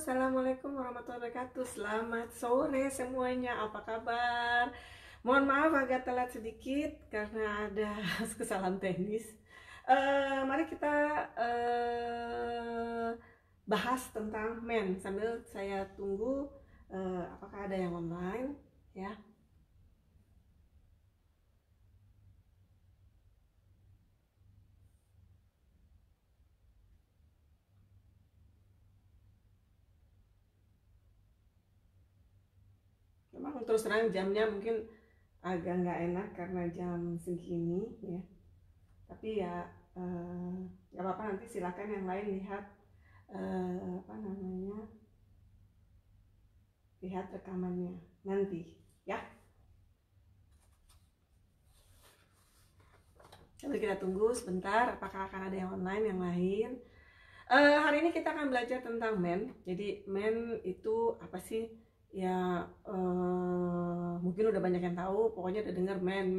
Assalamualaikum warahmatullahi wabarakatuh. Selamat sore semuanya, apa kabar? Mohon maaf agak telat sedikit karena ada kesalahan teknis. Mari kita bahas tentang men sambil saya tunggu apakah ada yang online ya. Memang terus terang jamnya mungkin agak nggak enak karena jam segini ya, tapi ya nggak apa-apa, nanti silakan yang lain lihat lihat rekamannya nanti ya. Sambil kita tunggu sebentar apakah akan ada yang online yang lain. Hari ini kita akan belajar tentang men. Jadi men itu apa sih ya? Mungkin udah banyak yang tahu, pokoknya udah dengar men.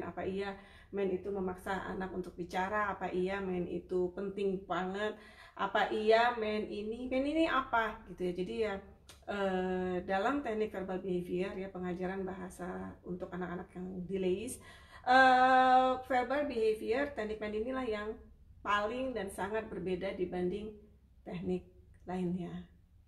Apa iya men itu memaksa anak untuk bicara? Apa iya men itu penting banget? Apa iya men ini apa gitu ya? Jadi ya dalam teknik verbal behavior ya, pengajaran bahasa untuk anak-anak yang delays, verbal behavior teknik men inilah yang paling dan sangat berbeda dibanding teknik lainnya.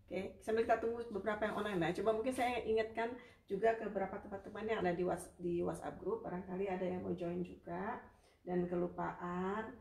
Oke, sambil kita tunggu beberapa yang online. Nah, coba mungkin saya ingatkan juga ke beberapa teman-teman yang ada di WhatsApp group, barangkali ada yang mau join juga dan kelupaan.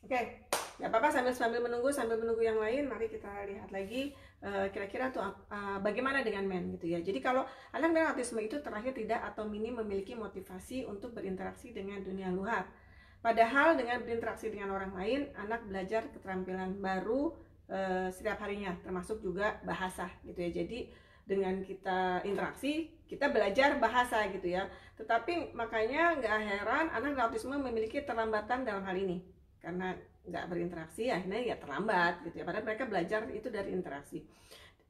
Oke, nggak apa-apa, sambil menunggu yang lain, mari kita lihat lagi kira-kira tuh bagaimana dengan men gitu ya. Jadi kalau anak dengan autisme itu terakhir tidak atau minim memiliki motivasi untuk berinteraksi dengan dunia luar. Padahal dengan berinteraksi dengan orang lain, anak belajar keterampilan baru setiap harinya, termasuk juga bahasa gitu ya. Jadi dengan kita interaksi, kita belajar bahasa gitu ya. Tetapi makanya nggak heran anak dengan autisme memiliki keterlambatan dalam hal ini, karena nggak berinteraksi akhirnya ya terlambat gitu ya, padahal mereka belajar itu dari interaksi.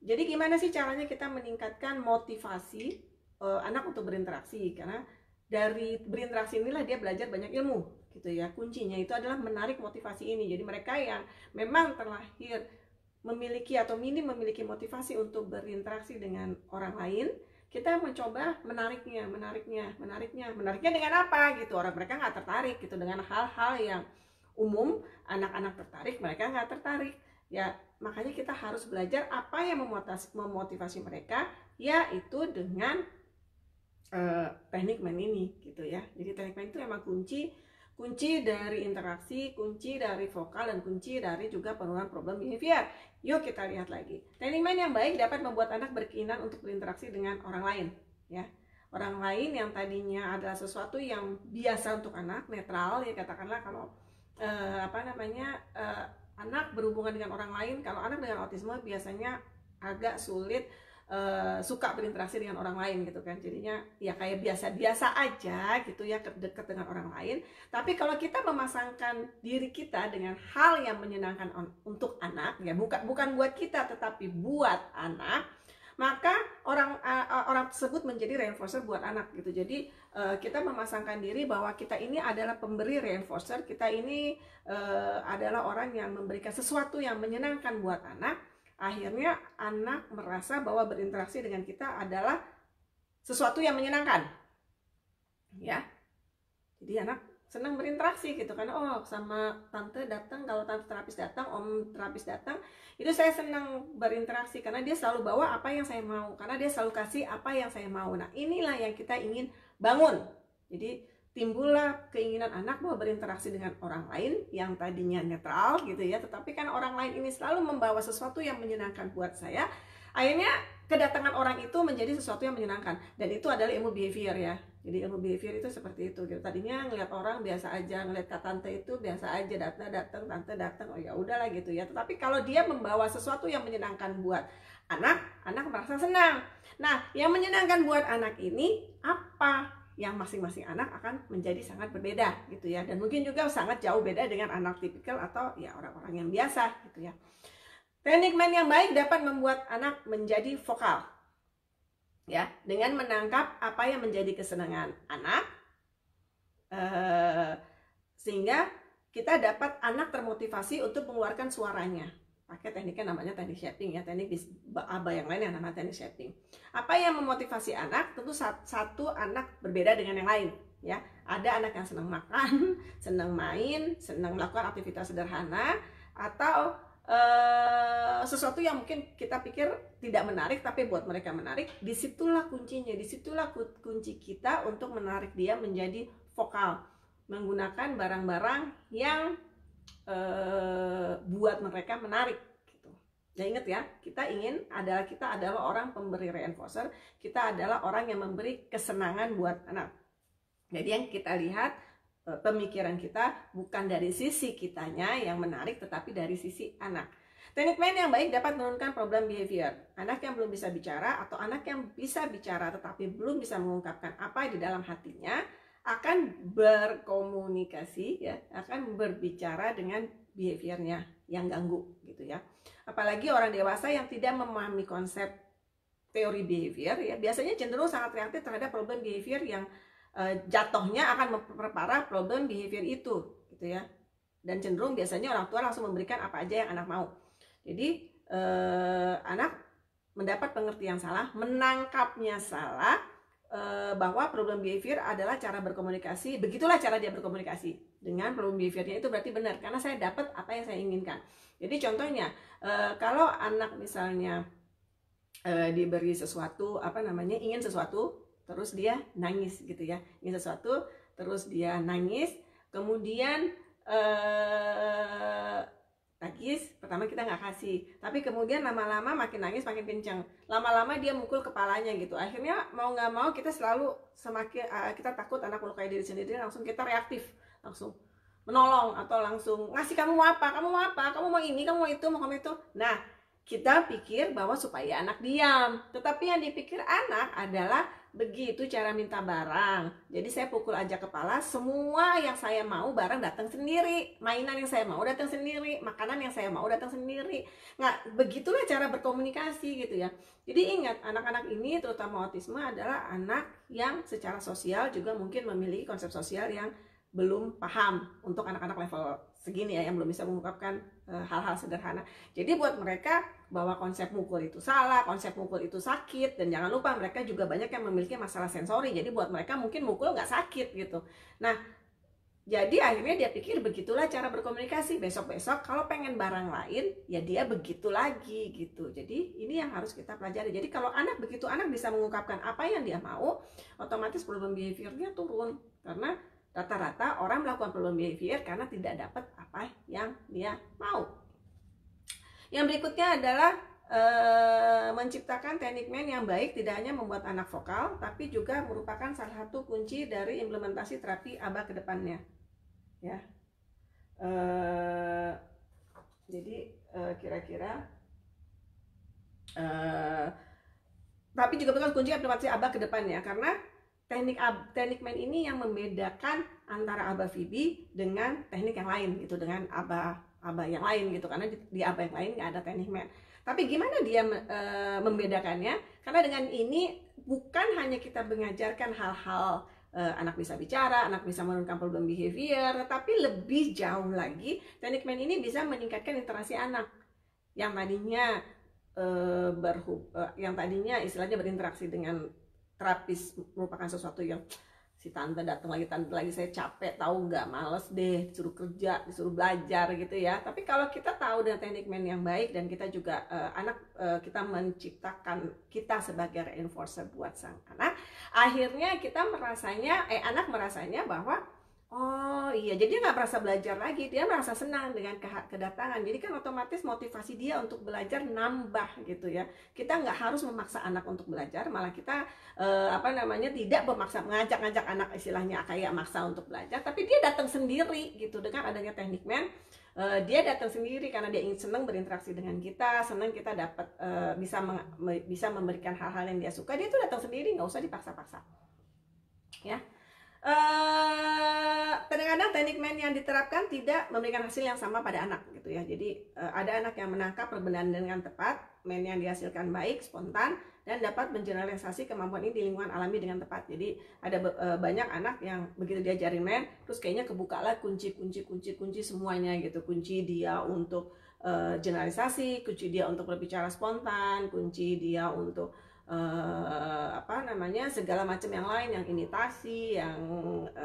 Jadi gimana sih caranya kita meningkatkan motivasi anak untuk berinteraksi? Karena dari berinteraksi inilah dia belajar banyak ilmu gitu ya. Kuncinya itu adalah menarik motivasi ini. Jadi mereka yang memang terlahir memiliki atau minim memiliki motivasi untuk berinteraksi dengan orang lain, kita mencoba menariknya dengan apa gitu. Orang mereka nggak tertarik gitu dengan hal-hal yang umum, anak-anak tertarik, mereka nggak tertarik ya. Makanya kita harus belajar apa yang memotivasi mereka, yaitu dengan teknik men ini gitu ya. Jadi teknik men itu memang kunci dari interaksi, kunci dari vokal, dan kunci dari juga penurunan problem behavior. Yuk kita lihat lagi. Teknik men yang baik dapat membuat anak berkeinginan untuk berinteraksi dengan orang lain ya. Orang lain yang tadinya adalah sesuatu yang biasa untuk anak, netral ya, katakanlah kalau anak berhubungan dengan orang lain. Kalau anak dengan autisme biasanya agak sulit suka berinteraksi dengan orang lain gitu kan, jadinya ya kayak biasa-biasa aja gitu ya, dekat dengan orang lain. Tapi kalau kita memasangkan diri kita dengan hal yang menyenangkan untuk anak ya, bukan buat kita tetapi buat anak, maka orang tersebut menjadi reinforcer buat anak gitu. Jadi kita memasangkan diri bahwa kita ini adalah pemberi reinforcer, kita ini adalah orang yang memberikan sesuatu yang menyenangkan buat anak. Akhirnya anak merasa bahwa berinteraksi dengan kita adalah sesuatu yang menyenangkan ya. Jadi anak senang berinteraksi gitu kan. Oh, sama tante datang, kalau tante terapis datang, om terapis datang, itu saya senang berinteraksi karena dia selalu bawa apa yang saya mau, karena dia selalu kasih apa yang saya mau. Nah, inilah yang kita ingin bangun. Jadi timbullah keinginan anak bahwa berinteraksi dengan orang lain yang tadinya netral gitu ya, tetapi kan orang lain ini selalu membawa sesuatu yang menyenangkan buat saya. Akhirnya kedatangan orang itu menjadi sesuatu yang menyenangkan, dan itu adalah ilmu behavior ya. Jadi ilmu behavior itu seperti itu gitu. Tadinya ngelihat orang biasa aja, ngelihat kak tante itu biasa aja, tante datang, oh ya udahlah gitu ya. Tetapi kalau dia membawa sesuatu yang menyenangkan buat anak merasa senang. Nah, yang menyenangkan buat anak ini apa? yang masing-masing anak akan menjadi sangat berbeda gitu ya, dan mungkin juga sangat jauh beda dengan anak tipikal atau ya orang-orang yang biasa gitu ya. Teknik main yang baik dapat membuat anak menjadi vokal ya, dengan menangkap apa yang menjadi kesenangan anak, sehingga kita dapat anak termotivasi untuk mengeluarkan suaranya. Pakai tekniknya namanya teknik shaping ya, teknik di ABA yang lain yang namanya teknik shaping. Apa yang memotivasi anak? Tentu satu anak berbeda dengan yang lain ya. Ada anak yang senang makan, senang main, senang melakukan aktivitas sederhana, atau sesuatu yang mungkin kita pikir tidak menarik tapi buat mereka menarik. Disitulah kuncinya, disitulah kunci kita untuk menarik dia menjadi vokal, menggunakan barang-barang yang buat mereka menarik gitu. Ya ingat ya, kita adalah orang pemberi reinforcer, kita adalah orang yang memberi kesenangan buat anak. Jadi yang kita lihat, pemikiran kita bukan dari sisi kitanya yang menarik, tetapi dari sisi anak. Teknik main yang baik dapat menurunkan problem behavior. Anak yang belum bisa bicara atau anak yang bisa bicara tetapi belum bisa mengungkapkan apa di dalam hatinya akan berkomunikasi ya, akan berbicara dengan behaviornya yang ganggu gitu ya. Apalagi orang dewasa yang tidak memahami konsep teori behavior ya, biasanya cenderung sangat reaktif terhadap problem behavior yang jatuhnya akan memperparah problem behavior itu gitu ya. Dan cenderung biasanya orang tua langsung memberikan apa aja yang anak mau. Jadi anak mendapat pengertian salah, menangkapnya salah, bahwa problem behavior adalah cara berkomunikasi. Begitulah cara dia berkomunikasi dengan problem behaviornya, itu berarti benar karena saya dapat apa yang saya inginkan. Jadi contohnya kalau anak misalnya diberi sesuatu, ingin sesuatu terus dia nangis gitu ya, ingin sesuatu terus dia nangis, kemudian nangis, pertama kita nggak kasih, tapi kemudian lama-lama makin nangis makin kencang, lama-lama dia mukul kepalanya gitu. Akhirnya mau nggak mau kita selalu semakin kita takut anak melukai diri sendiri, langsung kita reaktif, langsung menolong atau langsung ngasih, kamu mau apa, kamu mau apa, kamu mau ini, kamu mau itu, mau kamu itu. Nah, kita pikir bahwa supaya anak diam, tetapi yang dipikir anak adalah begitu cara minta barang. Jadi saya pukul aja kepala, semua yang saya mau barang datang sendiri, mainan yang saya mau datang sendiri, makanan yang saya mau datang sendiri. Nggak, begitulah cara berkomunikasi gitu ya. Jadi ingat, anak-anak ini terutama autisme adalah anak yang secara sosial juga mungkin memiliki konsep sosial yang belum paham untuk anak-anak level segini ya, yang belum bisa mengungkapkan hal-hal sederhana. Jadi buat mereka bahwa konsep mukul itu salah, konsep mukul itu sakit, dan jangan lupa mereka juga banyak yang memiliki masalah sensori. Jadi buat mereka mungkin mukul nggak sakit gitu. Nah, jadi akhirnya dia pikir begitulah cara berkomunikasi. Besok-besok kalau pengen barang lain, ya dia begitu lagi gitu. Jadi ini yang harus kita pelajari. Jadi kalau anak begitu anak bisa mengungkapkan apa yang dia mau, otomatis problem behaviornya turun. Karena rata-rata orang melakukan problem behavior karena tidak dapat apa yang dia mau. Yang berikutnya adalah menciptakan teknik main yang baik tidak hanya membuat anak vokal, tapi juga merupakan salah satu kunci dari implementasi terapi ABA ke depannya. Ya, jadi kira-kira tapi juga bukan kunci implementasi ABA ke depannya, karena teknik main ini yang membedakan antara ABA VB dengan teknik yang lain gitu, dengan ABA yang lain gitu, karena di ABA yang lain nggak ada teknik main. Tapi gimana dia membedakannya? Karena dengan ini bukan hanya kita mengajarkan hal-hal anak bisa bicara, anak bisa menurunkan problem behavior, tetapi lebih jauh lagi teknik main ini bisa meningkatkan interaksi anak yang tadinya yang tadinya istilahnya berinteraksi dengan terapis merupakan sesuatu yang si tante datang lagi, tante lagi, saya capek tahu nggak, males deh, disuruh kerja, disuruh belajar gitu ya. Tapi kalau kita tahu dengan teknik main yang baik dan kita juga kita menciptakan kita sebagai reinforcer buat sang anak, akhirnya kita merasanya anak merasanya bahwa oh iya, jadi dia nggak merasa belajar lagi, dia merasa senang dengan kedatangan. Jadi kan otomatis motivasi dia untuk belajar nambah gitu ya. Kita nggak harus memaksa anak untuk belajar, malah kita tidak memaksa, mengajak-ngajak anak istilahnya kayak maksa untuk belajar, tapi dia datang sendiri gitu. Dengan adanya teknik main, dia datang sendiri karena dia ingin senang berinteraksi dengan kita, senang kita dapat bisa memberikan hal-hal yang dia suka. Dia tuh datang sendiri, nggak usah dipaksa-paksa ya. Kadang-kadang teknik main yang diterapkan tidak memberikan hasil yang sama pada anak gitu ya. Jadi ada anak yang menangkap perbedaan dengan tepat, main yang dihasilkan baik, spontan, dan dapat mengeneralisasi kemampuan ini di lingkungan alami dengan tepat. Jadi ada banyak anak yang begitu diajarin main, terus kayaknya kebukalah kunci semuanya gitu. Kunci dia untuk generalisasi, kunci dia untuk berbicara spontan, kunci dia untuk segala macam yang lain, yang imitasi, yang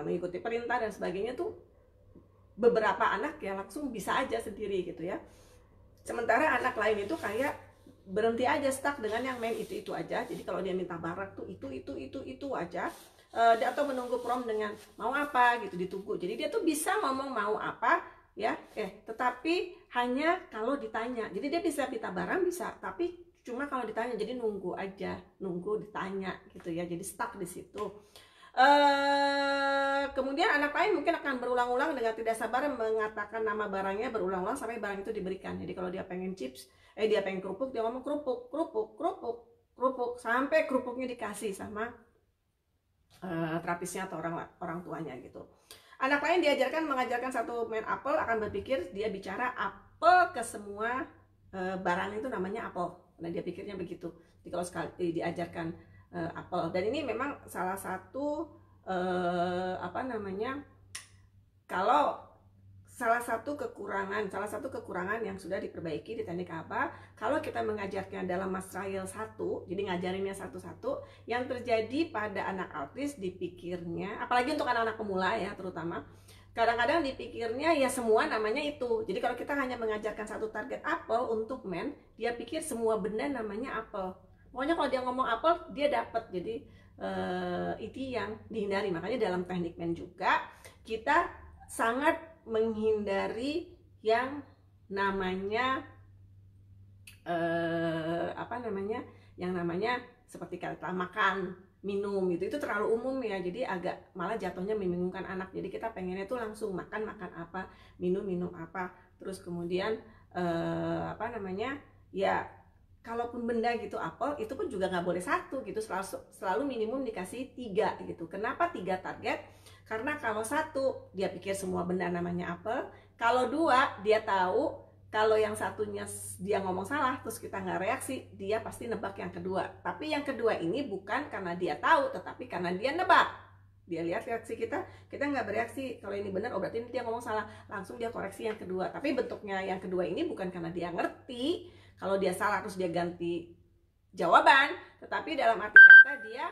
mengikuti perintah dan sebagainya tuh beberapa anak ya langsung bisa aja sendiri gitu ya. Sementara anak lain itu kayak berhenti aja, stuck dengan yang main itu aja. Jadi kalau dia minta barak tuh itu aja, atau menunggu prompt dengan mau apa gitu, ditunggu. Jadi dia tuh bisa ngomong mau apa ya, tetapi hanya kalau ditanya. Jadi dia bisa minta barang bisa, tapi cuma kalau ditanya, jadi nunggu aja, nunggu ditanya gitu ya, jadi stuck di situ. Kemudian anak lain mungkin akan berulang-ulang dengan tidak sabar mengatakan nama barangnya berulang-ulang sampai barang itu diberikan. Jadi kalau dia pengen chips, dia pengen kerupuk, dia ngomong kerupuk sampai kerupuknya dikasih sama terapisnya atau orang tuanya gitu. Anak lain mengajarkan satu main apel, akan berpikir dia bicara apel ke semua barang itu namanya apel. Nah dia pikirnya begitu. Jadi kalau sekali diajarkan apel, dan ini memang salah satu kalau salah satu kekurangan yang sudah diperbaiki di teknik apa, kalau kita mengajarnya dalam mas trial 1, jadi ngajarinnya satu-satu, yang terjadi pada anak autis dipikirnya, apalagi untuk anak-anak pemula ya terutama, kadang-kadang dipikirnya ya semua namanya itu. Jadi kalau kita hanya mengajarkan satu target apel untuk men, dia pikir semua benda namanya apel. Pokoknya kalau dia ngomong apel, dia dapat. Jadi itu yang dihindari. Makanya dalam teknik men juga kita sangat menghindari yang namanya yang namanya seperti kata makan, minum gitu, itu terlalu umum ya, jadi agak malah jatuhnya membingungkan anak. Jadi kita pengennya tuh langsung makan apa, minum apa, terus kemudian ya kalaupun benda gitu apel itu pun juga nggak boleh satu gitu, selalu minimum dikasih 3 gitu. Kenapa 3 target? Karena kalau 1 dia pikir semua benda namanya apel, kalau 2 dia tahu kalau yang satunya dia ngomong salah terus kita nggak reaksi, dia pasti nebak yang kedua. Tapi yang kedua ini bukan karena dia tahu, tetapi karena dia nebak. Dia lihat reaksi kita nggak bereaksi. Kalau ini benar, berarti ini dia ngomong salah. Langsung dia koreksi yang kedua. Tapi bentuknya yang kedua ini bukan karena dia ngerti kalau dia salah terus dia ganti jawaban, tetapi dalam arti kata dia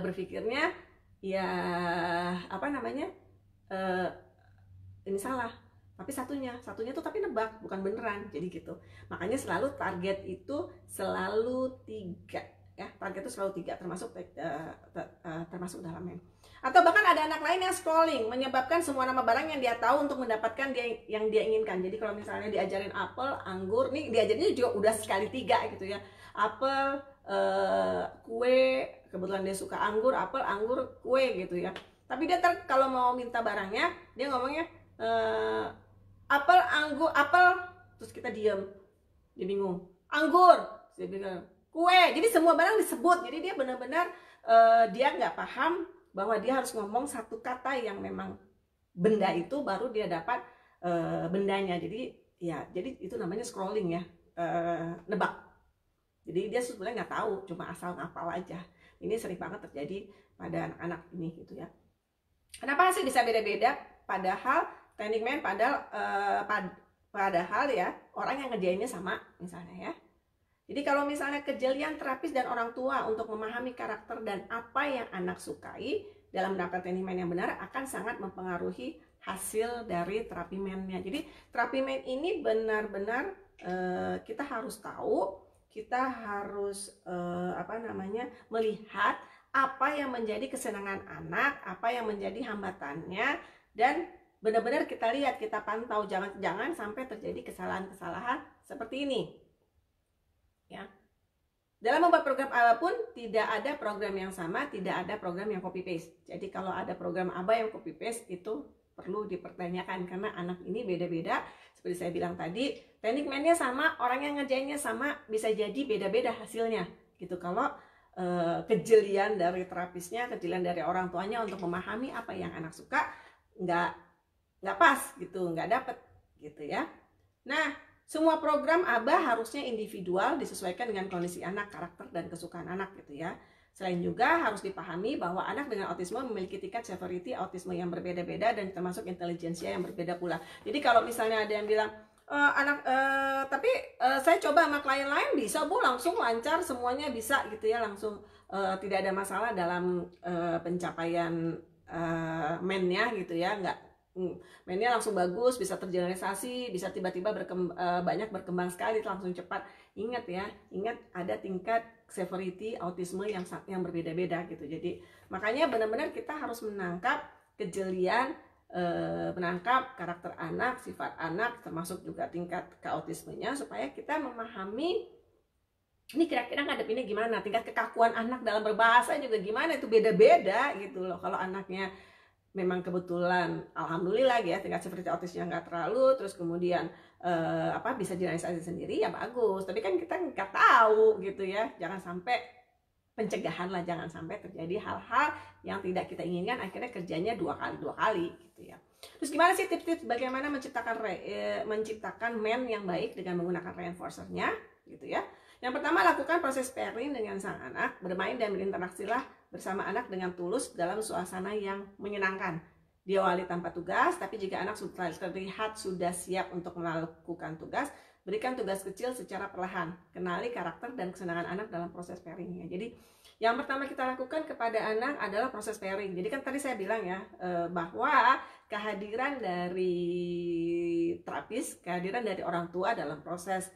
berpikirnya ya ini salah. Tapi satunya tuh tapi nebak, bukan beneran. Jadi gitu. Makanya selalu target itu selalu 3 ya. Target itu selalu 3 termasuk dalam main. Atau bahkan ada anak lain yang scrolling, menyebabkan semua nama barang yang dia tahu untuk mendapatkan yang dia inginkan. Jadi kalau misalnya diajarin apel, anggur, nih diajarinnya juga udah sekali 3 gitu ya. Apel, kue, kebetulan dia suka anggur, apel, anggur, kue gitu ya. Tapi dia kalau mau minta barangnya, dia ngomongnya apel, anggur, apel, terus kita diam, dia bingung, anggur, dia bilang kue, jadi semua barang disebut. Jadi dia benar-benar dia nggak paham bahwa dia harus ngomong satu kata yang memang benda itu baru dia dapat bendanya. Jadi itu namanya scrolling ya, nebak. Jadi dia sebenarnya nggak tahu, cuma asal ngapal aja. Ini sering banget terjadi pada anak-anak ini gitu ya. Kenapa sih bisa beda-beda? Padahal teknik main padahal ya orang yang ngerjainnya sama misalnya ya. Jadi kalau misalnya kejelian terapis dan orang tua untuk memahami karakter dan apa yang anak sukai dalam mendapatkan teknik main yang benar akan sangat mempengaruhi hasil dari terapi mainnya. Jadi terapi main ini benar-benar kita harus tahu, kita harus melihat apa yang menjadi kesenangan anak, apa yang menjadi hambatannya, dan benar-benar kita lihat, kita pantau, jangan sampai terjadi kesalahan-kesalahan seperti ini. Ya. Dalam membuat program apapun tidak ada program yang sama, tidak ada program yang copy paste. Jadi kalau ada program ABA yang copy paste itu perlu dipertanyakan karena anak ini beda-beda. Seperti saya bilang tadi, teknik mainnya sama, orang yang ngerjainnya sama, bisa jadi beda-beda hasilnya. Gitu. Kalau kejelian dari terapisnya, kejelian dari orang tuanya untuk memahami apa yang anak suka nggak pas gitu, nggak dapet gitu ya. Nah, semua program ABA harusnya individual, disesuaikan dengan kondisi anak, karakter dan kesukaan anak gitu ya. Selain juga harus dipahami bahwa anak dengan autisme memiliki tingkat severity autisme yang berbeda-beda dan termasuk intelijensia yang berbeda pula. Jadi kalau misalnya ada yang bilang saya coba sama klien lain bisa Bu, langsung lancar semuanya bisa gitu ya, langsung tidak ada masalah dalam pencapaian mennya gitu ya, mainnya langsung bagus, bisa tergeneralisasi, bisa tiba-tiba banyak berkembang sekali, langsung cepat. Ingat ya, ingat ada tingkat severity autisme yang berbeda-beda gitu. Jadi makanya benar-benar kita harus menangkap kejelian, menangkap karakter anak, sifat anak, termasuk juga tingkat keautismenya, supaya kita memahami ini kira-kira ngadepinnya gimana, tingkat kekakuan anak dalam berbahasa juga gimana, itu beda-beda gitu loh. Kalau anaknya memang kebetulan alhamdulillah ya tingkat severity autisnya nggak terlalu, terus kemudian bisa generalisasi sendiri ya bagus, tapi kan kita nggak tahu gitu ya. Jangan sampai pencegahan lah, jangan sampai terjadi hal-hal yang tidak kita inginkan, akhirnya kerjanya dua kali gitu ya. Terus gimana sih tips-tips bagaimana menciptakan men yang baik dengan menggunakan reinforcernya gitu ya. Yang pertama, lakukan proses pairing dengan sang anak, bermain dan berinteraksilah bersama anak dengan tulus dalam suasana yang menyenangkan. Diawali tanpa tugas, tapi jika anak sudah terlihat sudah siap untuk melakukan tugas, berikan tugas kecil secara perlahan. Kenali karakter dan kesenangan anak dalam proses pairingnya. Jadi yang pertama kita lakukan kepada anak adalah proses pairing. Jadi kan tadi saya bilang ya, bahwa kehadiran dari terapis, kehadiran dari orang tua dalam proses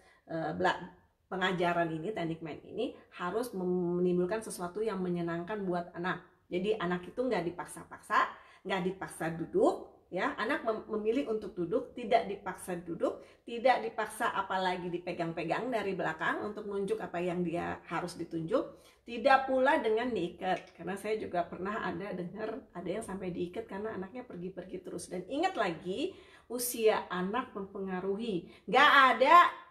pengajaran ini, teknik men ini harus menimbulkan sesuatu yang menyenangkan buat anak. Jadi anak itu nggak dipaksa-paksa, nggak dipaksa duduk ya. Anak memilih untuk duduk, tidak dipaksa duduk, tidak dipaksa apalagi dipegang-pegang dari belakang untuk menunjuk apa yang dia harus ditunjuk, tidak pula dengan diikat. Karena saya juga pernah dengar ada yang sampai diikat karena anaknya pergi-pergi terus. Dan ingat lagi, usia anak mempengaruhi. Nggak ada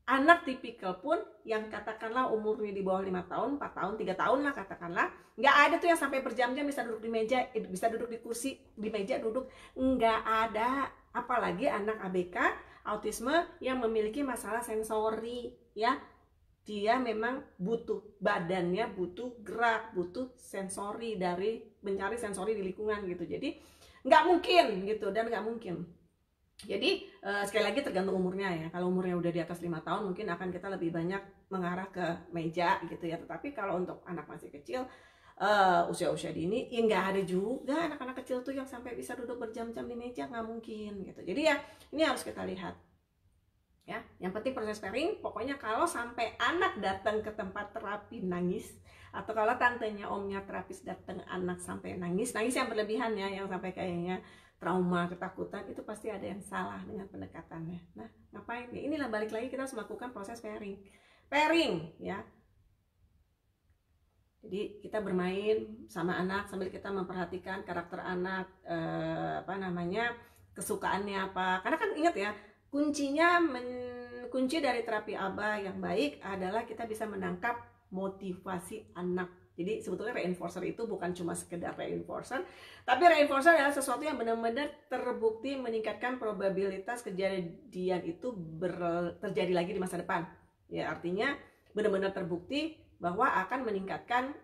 anak tipikal pun yang katakanlah umurnya di bawah 5 tahun, 4 tahun, 3 tahun lah katakanlah, nggak ada tuh yang sampai berjam-jam bisa duduk di meja, bisa duduk di kursi, di meja duduk, nggak ada. Apalagi anak ABK, autisme yang memiliki masalah sensori ya, dia memang butuh, badannya butuh gerak, butuh sensori, dari mencari sensori di lingkungan gitu. Jadi nggak mungkin gitu, dan nggak mungkin. Jadi sekali lagi tergantung umurnya ya. Kalau umurnya udah di atas 5 tahun mungkin akan kita lebih banyak mengarah ke meja gitu ya. Tetapi kalau untuk anak masih kecil, usia-usia dini, ya nggak ada juga anak-anak kecil tuh yang sampai bisa duduk berjam-jam di meja, nggak mungkin gitu. Jadi ya ini harus kita lihat ya. Yang penting proses pairing. Pokoknya kalau sampai anak datang ke tempat terapi nangis, atau kalau tantenya omnya terapis datang anak sampai nangis yang berlebihan ya, yang sampai kayaknya trauma, ketakutan, itu pasti ada yang salah dengan pendekatannya. Nah, ngapain? Ya inilah balik lagi kita harus melakukan proses pairing ya. Jadi kita bermain sama anak sambil kita memperhatikan karakter anak, kesukaannya apa. Karena kan ingat ya, kunci dari terapi ABA yang baik adalah kita bisa menangkap motivasi anak. Jadi sebetulnya reinforcer itu bukan cuma sekedar reinforcer, tapi reinforcer adalah sesuatu yang benar-benar terbukti meningkatkan probabilitas kejadian itu terjadi lagi di masa depan. Ya, artinya benar-benar terbukti bahwa akan meningkatkan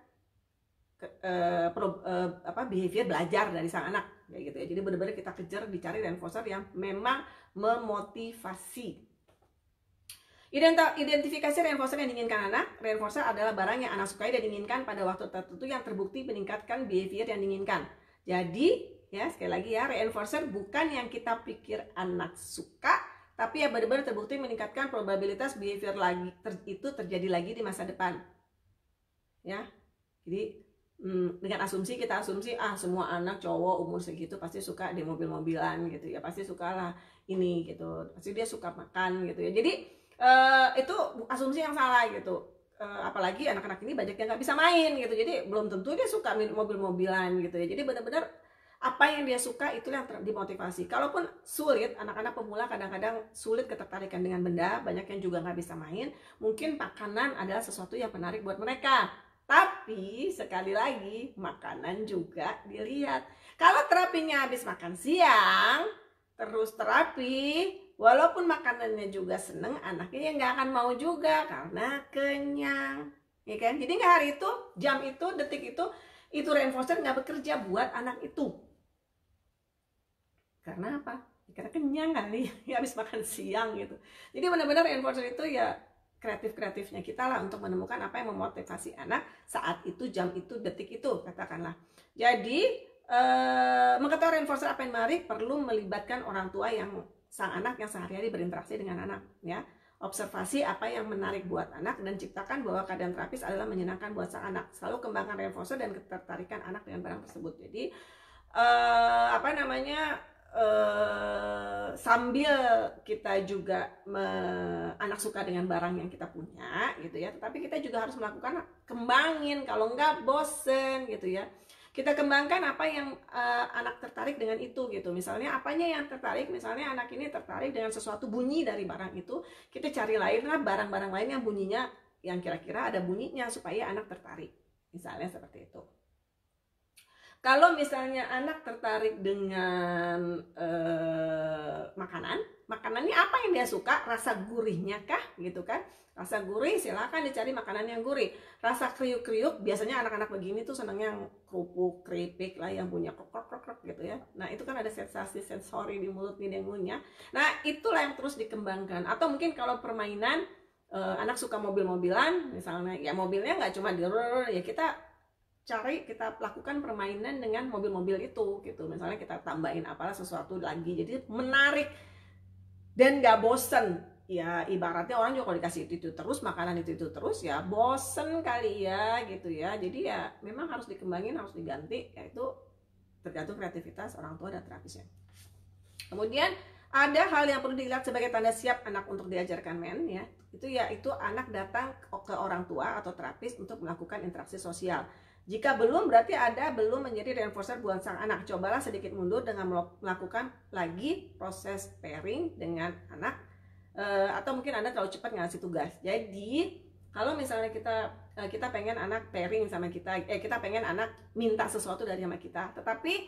behavior belajar dari sang anak, kayak gitu ya. Jadi benar-benar kita kejar, dicari reinforcer yang memang memotivasi. Identifikasi reinforcer yang diinginkan anak. Reinforcer adalah barang yang anak sukai dan diinginkan pada waktu tertentu yang terbukti meningkatkan behavior yang diinginkan. Jadi, ya sekali lagi ya, reinforcer bukan yang kita pikir anak suka, tapi ya benar-benar terbukti meningkatkan probabilitas behavior itu terjadi lagi di masa depan. Ya, jadi dengan kita asumsi semua anak cowok umur segitu pasti suka di mobil-mobilan gitu ya, pasti sukalah ini gitu, pasti dia suka makan gitu ya. Jadi itu asumsi yang salah gitu. Apalagi anak-anak ini banyak yang nggak bisa main gitu, jadi belum tentu dia suka mobil-mobilan gitu ya. Jadi benar-benar apa yang dia suka itulah yang dimotivasi. Kalaupun sulit, anak-anak pemula kadang-kadang sulit ketertarikan dengan benda, banyak yang juga nggak bisa main, mungkin makanan adalah sesuatu yang menarik buat mereka. Tapi sekali lagi, makanan juga dilihat. Kalau terapinya habis makan siang, terus terapi, walaupun makanannya juga seneng, anaknya nggak akan mau juga karena kenyang, ya kan? Jadi nggak hari itu, jam itu, detik itu reinforcer nggak bekerja buat anak itu. Karena apa? Karena kenyang kali, ya habis makan siang gitu. Jadi benar-benar reinforcer itu ya kreatif-kreatifnya kita lah untuk menemukan apa yang memotivasi anak saat itu, jam itu, detik itu, katakanlah. Jadi mengetahui reinforcer apa yang menarik perlu melibatkan orang tua yang sang anak yang sehari-hari berinteraksi dengan anak, ya. Observasi apa yang menarik buat anak dan ciptakan bahwa keadaan terapis adalah menyenangkan buat sang anak. Selalu kembangkan reinforcer dan ketertarikan anak dengan barang tersebut. Jadi sambil kita juga anak suka dengan barang yang kita punya gitu ya, tetapi kita juga harus melakukan kembangin, kalau enggak bosen gitu ya. Kita kembangkan apa yang anak tertarik dengan itu gitu. Misalnya apanya yang tertarik, misalnya anak ini tertarik dengan sesuatu bunyi dari barang itu, kita cari lainlah barang-barang lain yang bunyinya yang kira-kira ada bunyinya supaya anak tertarik, misalnya seperti itu. Kalau misalnya anak tertarik dengan makanannya apa yang dia suka, rasa gurihnya kah gitu kan? Rasa gurih, silakan dicari makanan yang gurih. Rasa kriuk-kriuk, biasanya anak-anak begini tuh senangnya yang kerupuk, keripik lah, yang punya krok-krok gitu ya. Nah itu kan ada sensasi sensori di mulut nih dia ngunyah. Nah itulah yang terus dikembangkan. Atau mungkin kalau permainan, anak suka mobil-mobilan, misalnya ya mobilnya nggak cuma ya kita lakukan permainan dengan mobil-mobil itu gitu. Misalnya kita tambahin apalah sesuatu lagi, jadi menarik dan nggak bosen. Ya ibaratnya orang juga kalau dikasih itu terus, makanan itu terus, ya bosen kali ya gitu ya. Jadi ya memang harus dikembangin, harus diganti, yaitu tergantung kreativitas orang tua dan terapisnya. Kemudian ada hal yang perlu dilihat sebagai tanda siap anak untuk diajarkan men, ya. Itu yaitu anak datang ke orang tua atau terapis untuk melakukan interaksi sosial. Jika belum, berarti belum menjadi reinforcer buat sang anak. Cobalah sedikit mundur dengan melakukan lagi proses pairing dengan anak, atau mungkin Anda terlalu cepat ngasih tugas. Jadi kalau misalnya kita pengen anak pairing sama kita, kita pengen anak minta sesuatu dari sama kita, tetapi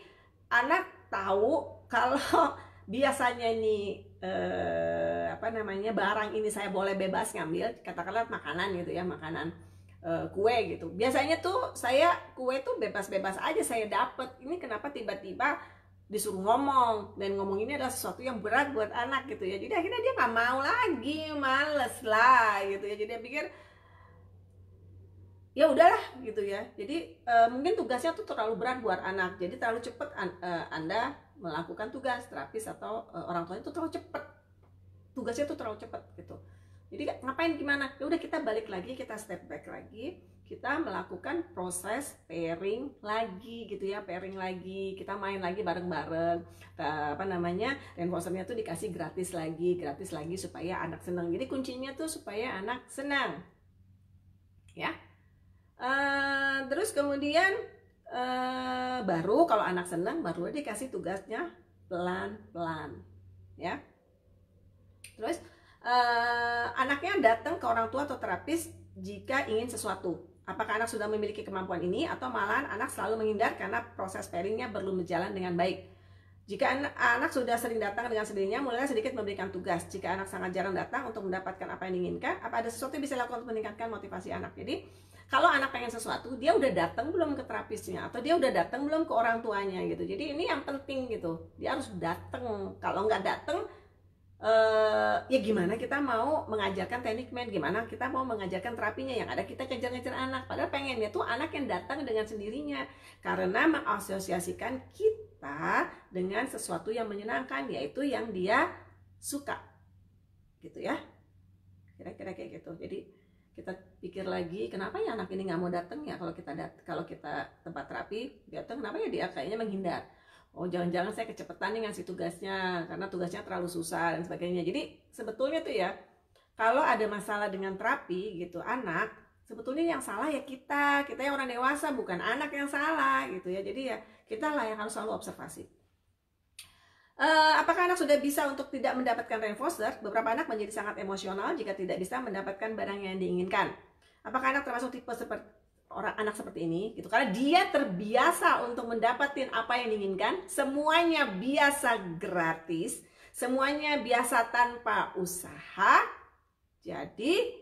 anak tahu kalau biasanya nih barang ini saya boleh bebas ngambil, katakanlah makanan gitu ya, makanan kue gitu. Biasanya tuh kue tuh bebas-bebas aja saya dapet. Ini kenapa tiba-tiba disuruh ngomong, dan ngomong ini adalah sesuatu yang berat buat anak gitu ya. Jadi akhirnya dia nggak mau lagi, males lah gitu ya. Jadi dia pikir ya udahlah gitu ya. Jadi mungkin tugasnya tuh terlalu berat buat anak. Jadi terlalu cepat Anda melakukan tugas terapis atau orang tuanya tuh terlalu cepat. Tugasnya tuh terlalu cepat gitu. Jadi ngapain gimana? Ya udah kita balik lagi, kita step back lagi, kita melakukan proses pairing lagi gitu ya, pairing lagi, kita main lagi bareng-bareng. Reinforcernya tuh dikasih gratis lagi supaya anak senang. Jadi kuncinya tuh supaya anak senang, ya. Terus kemudian baru kalau anak senang baru dikasih tugasnya pelan-pelan, ya. Terus anaknya datang ke orang tua atau terapis jika ingin sesuatu. Apakah anak sudah memiliki kemampuan ini atau malahan anak selalu menghindar karena proses pairingnya belum berjalan dengan baik. Jika anak sudah sering datang dengan sendirinya, mulai sedikit memberikan tugas. Jika anak sangat jarang datang untuk mendapatkan apa yang diinginkan, apa ada sesuatu yang bisa dilakukan untuk meningkatkan motivasi anak? Jadi kalau anak pengen sesuatu, dia udah datang belum ke terapisnya, atau dia udah datang belum ke orang tuanya gitu. Jadi ini yang penting gitu, dia harus datang. Kalau nggak datang, ya gimana kita mau mengajarkan teknik men, gimana kita mau mengajarkan terapinya, yang ada kita kejar-kejar anak. Padahal pengennya tuh anak yang datang dengan sendirinya, karena mengasosiasikan kita dengan sesuatu yang menyenangkan, yaitu yang dia suka gitu ya, kira-kira kayak gitu. Jadi kita pikir lagi, kenapa ya anak ini nggak mau datang ya, kalau kita tempat terapi datang, kenapa ya dia kayaknya menghindar. Oh jangan-jangan saya kecepatan nih ngasih tugasnya karena tugasnya terlalu susah dan sebagainya. Jadi sebetulnya tuh ya, kalau ada masalah dengan terapi gitu, anak sebetulnya yang salah ya kita yang orang dewasa, bukan anak yang salah gitu ya. Jadi ya kita lah yang harus selalu observasi. Apakah anak sudah bisa untuk tidak mendapatkan reinforcer? Beberapa anak menjadi sangat emosional jika tidak bisa mendapatkan barang yang diinginkan. Apakah anak termasuk tipe seperti anak seperti ini gitu, karena dia terbiasa untuk mendapatkan apa yang diinginkan, semuanya biasa gratis, semuanya biasa tanpa usaha. Jadi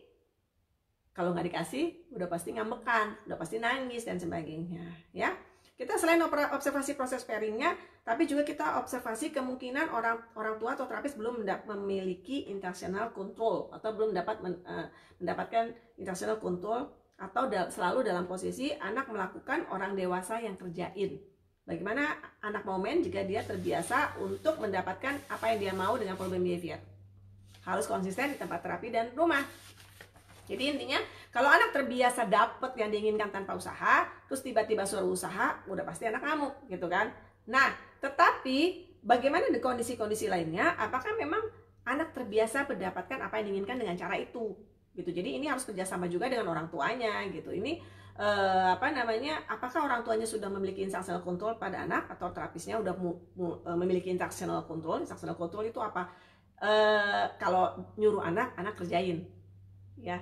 kalau nggak dikasih udah pasti ngambekan, udah pasti nangis dan sebagainya ya. Kita selain observasi proses pairingnya, tapi juga kita observasi kemungkinan orang tua atau terapis belum memiliki intentional control atau belum dapat mendapatkan intentional control, atau selalu dalam posisi anak melakukan orang dewasa yang kerjain. Bagaimana anak mau main jika dia terbiasa untuk mendapatkan apa yang dia mau dengan problem behavior? Harus konsisten di tempat terapi dan rumah. Jadi intinya kalau anak terbiasa dapat yang diinginkan tanpa usaha, terus tiba-tiba suruh usaha, udah pasti anak ngamuk gitu kan. Nah, tetapi bagaimana di kondisi-kondisi lainnya? Apakah memang anak terbiasa mendapatkan apa yang diinginkan dengan cara itu? Gitu. Jadi ini harus kerjasama juga dengan orang tuanya gitu. Ini apakah orang tuanya sudah memiliki instructional control pada anak, atau terapisnya udah memiliki instructional control? Instructional control itu apa? Kalau nyuruh anak kerjain ya.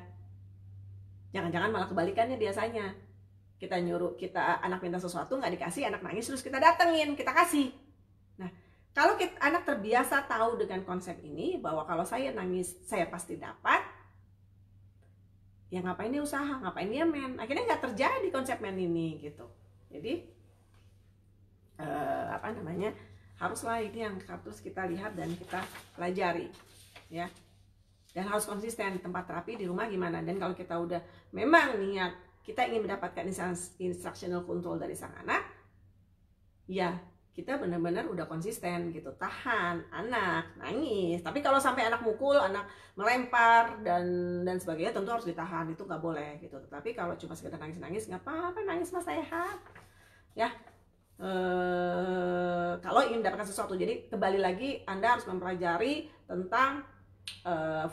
Jangan-jangan malah kebalikannya biasanya. Kita anak minta sesuatu nggak dikasih, anak nangis, terus kita datengin, kita kasih. Nah, kalau anak terbiasa tahu dengan konsep ini, bahwa kalau saya nangis saya pasti dapat, ya ngapain dia usaha, ngapain dia main, akhirnya nggak terjadi konsep main ini gitu. Jadi haruslah ini yang harus kita lihat dan kita pelajari ya. Dan harus konsisten di tempat terapi, di rumah gimana. Dan kalau kita udah memang niat kita ingin mendapatkan instructional control dari sang anak, ya kita benar-benar udah konsisten gitu, tahan anak nangis. Tapi kalau sampai anak mukul, anak melempar dan sebagainya, tentu harus ditahan, itu nggak boleh gitu. Tapi kalau cuma sekedar nangis-nangis, nggak apa-apa, nangis mas sehat ya. Kalau ingin mendapatkan sesuatu, jadi kembali lagi Anda harus mempelajari tentang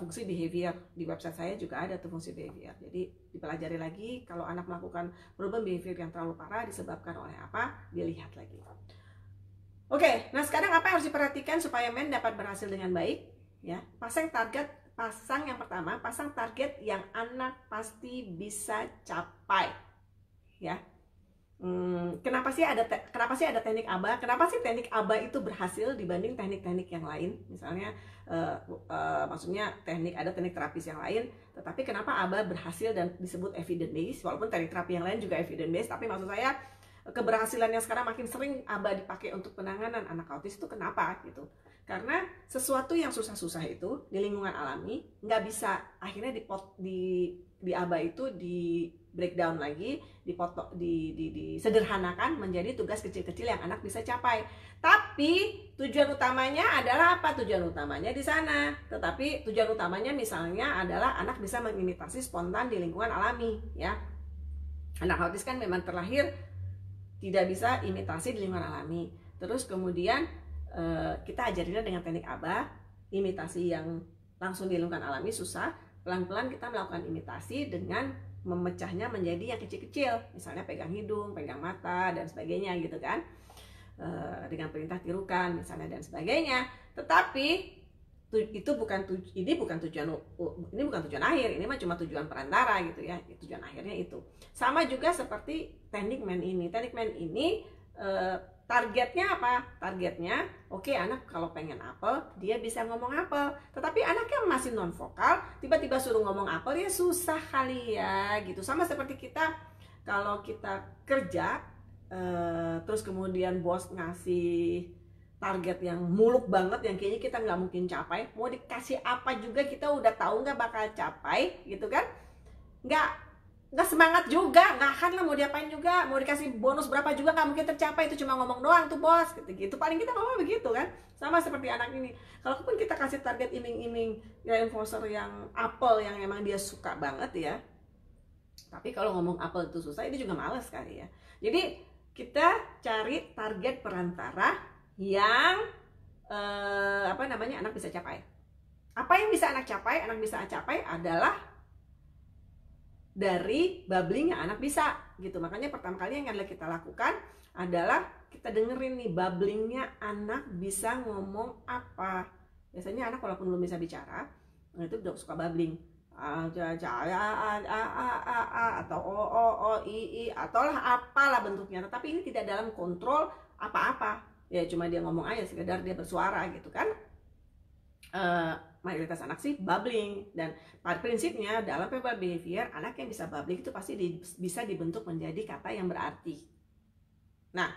fungsi behavior. Di website saya juga ada tuh fungsi behavior. Jadi dipelajari lagi, kalau anak melakukan problem behavior yang terlalu parah disebabkan oleh apa, dilihat lagi. Oke, nah sekarang apa yang harus diperhatikan supaya men dapat berhasil dengan baik ya? Pasang yang pertama, pasang target yang anak pasti bisa capai ya. Kenapa sih ada teknik ABA? Kenapa sih teknik ABA itu berhasil dibanding teknik-teknik yang lain? Misalnya maksudnya ada teknik terapis yang lain, tetapi kenapa ABA berhasil dan disebut evidence based? Walaupun teknik terapi yang lain juga evidence based, tapi maksud saya keberhasilan yang sekarang makin sering ABA dipakai untuk penanganan anak autis itu kenapa gitu? Karena sesuatu yang susah-susah itu di lingkungan alami nggak bisa, akhirnya di ABA itu di breakdown lagi, disederhanakan menjadi tugas kecil-kecil yang anak bisa capai. Tapi tujuan utamanya adalah apa? Tujuan utamanya di sana. Tetapi tujuan utamanya misalnya adalah anak bisa mengimitasi spontan di lingkungan alami ya. Anak autis kan memang terlahir tidak bisa imitasi di lingkungan alami. Terus kemudian kita ajarinnya dengan teknik ABA, imitasi yang langsung di lingkungan alami susah. Pelan-pelan kita melakukan imitasi dengan memecahnya menjadi yang kecil-kecil, misalnya pegang hidung, pegang mata dan sebagainya gitu kan, dengan perintah tirukan misalnya dan sebagainya. Tetapi itu bukan tujuan akhir, ini mah cuma tujuan perantara gitu ya. Tujuan akhirnya itu sama juga seperti teknik men ini. Teknik men ini targetnya apa? Targetnya oke, anak kalau pengen apel dia bisa ngomong apel, tetapi anak yang masih non vokal tiba-tiba suruh ngomong apel, ya susah kali ya gitu. Sama seperti kita kalau kita kerja terus kemudian bos ngasih target yang muluk banget yang kayaknya kita nggak mungkin capai, mau dikasih apa juga kita udah tahu nggak bakal capai gitu kan, nggak semangat juga, nggak akan lah, mau diapain juga, mau dikasih bonus berapa juga nggak mungkin tercapai, itu cuma ngomong doang tuh bos gitu paling kita ngomong begitu kan. Sama seperti anak ini, kalaupun kita kasih target iming-iming reinforcer yang apel yang emang dia suka banget ya, tapi kalau ngomong apel itu susah, itu juga males kali ya. Jadi kita cari target perantara yang anak bisa capai. Apa yang bisa anak capai? Anak bisa capai adalah dari babbling yang anak bisa gitu. Makanya pertama kali yang adalah kita lakukan adalah kita dengerin nih babblingnya anak bisa ngomong apa. Biasanya anak walaupun belum bisa bicara itu udah suka babbling, atau i atau lah apalah bentuknya, tetapi ini tidak dalam kontrol apa-apa ya, cuma dia ngomong aja sekedar dia bersuara gitu kan. Mayoritas anak sih babbling, dan pada prinsipnya dalam verbal behavior anak yang bisa babbling itu pasti bisa dibentuk menjadi kata yang berarti. Nah,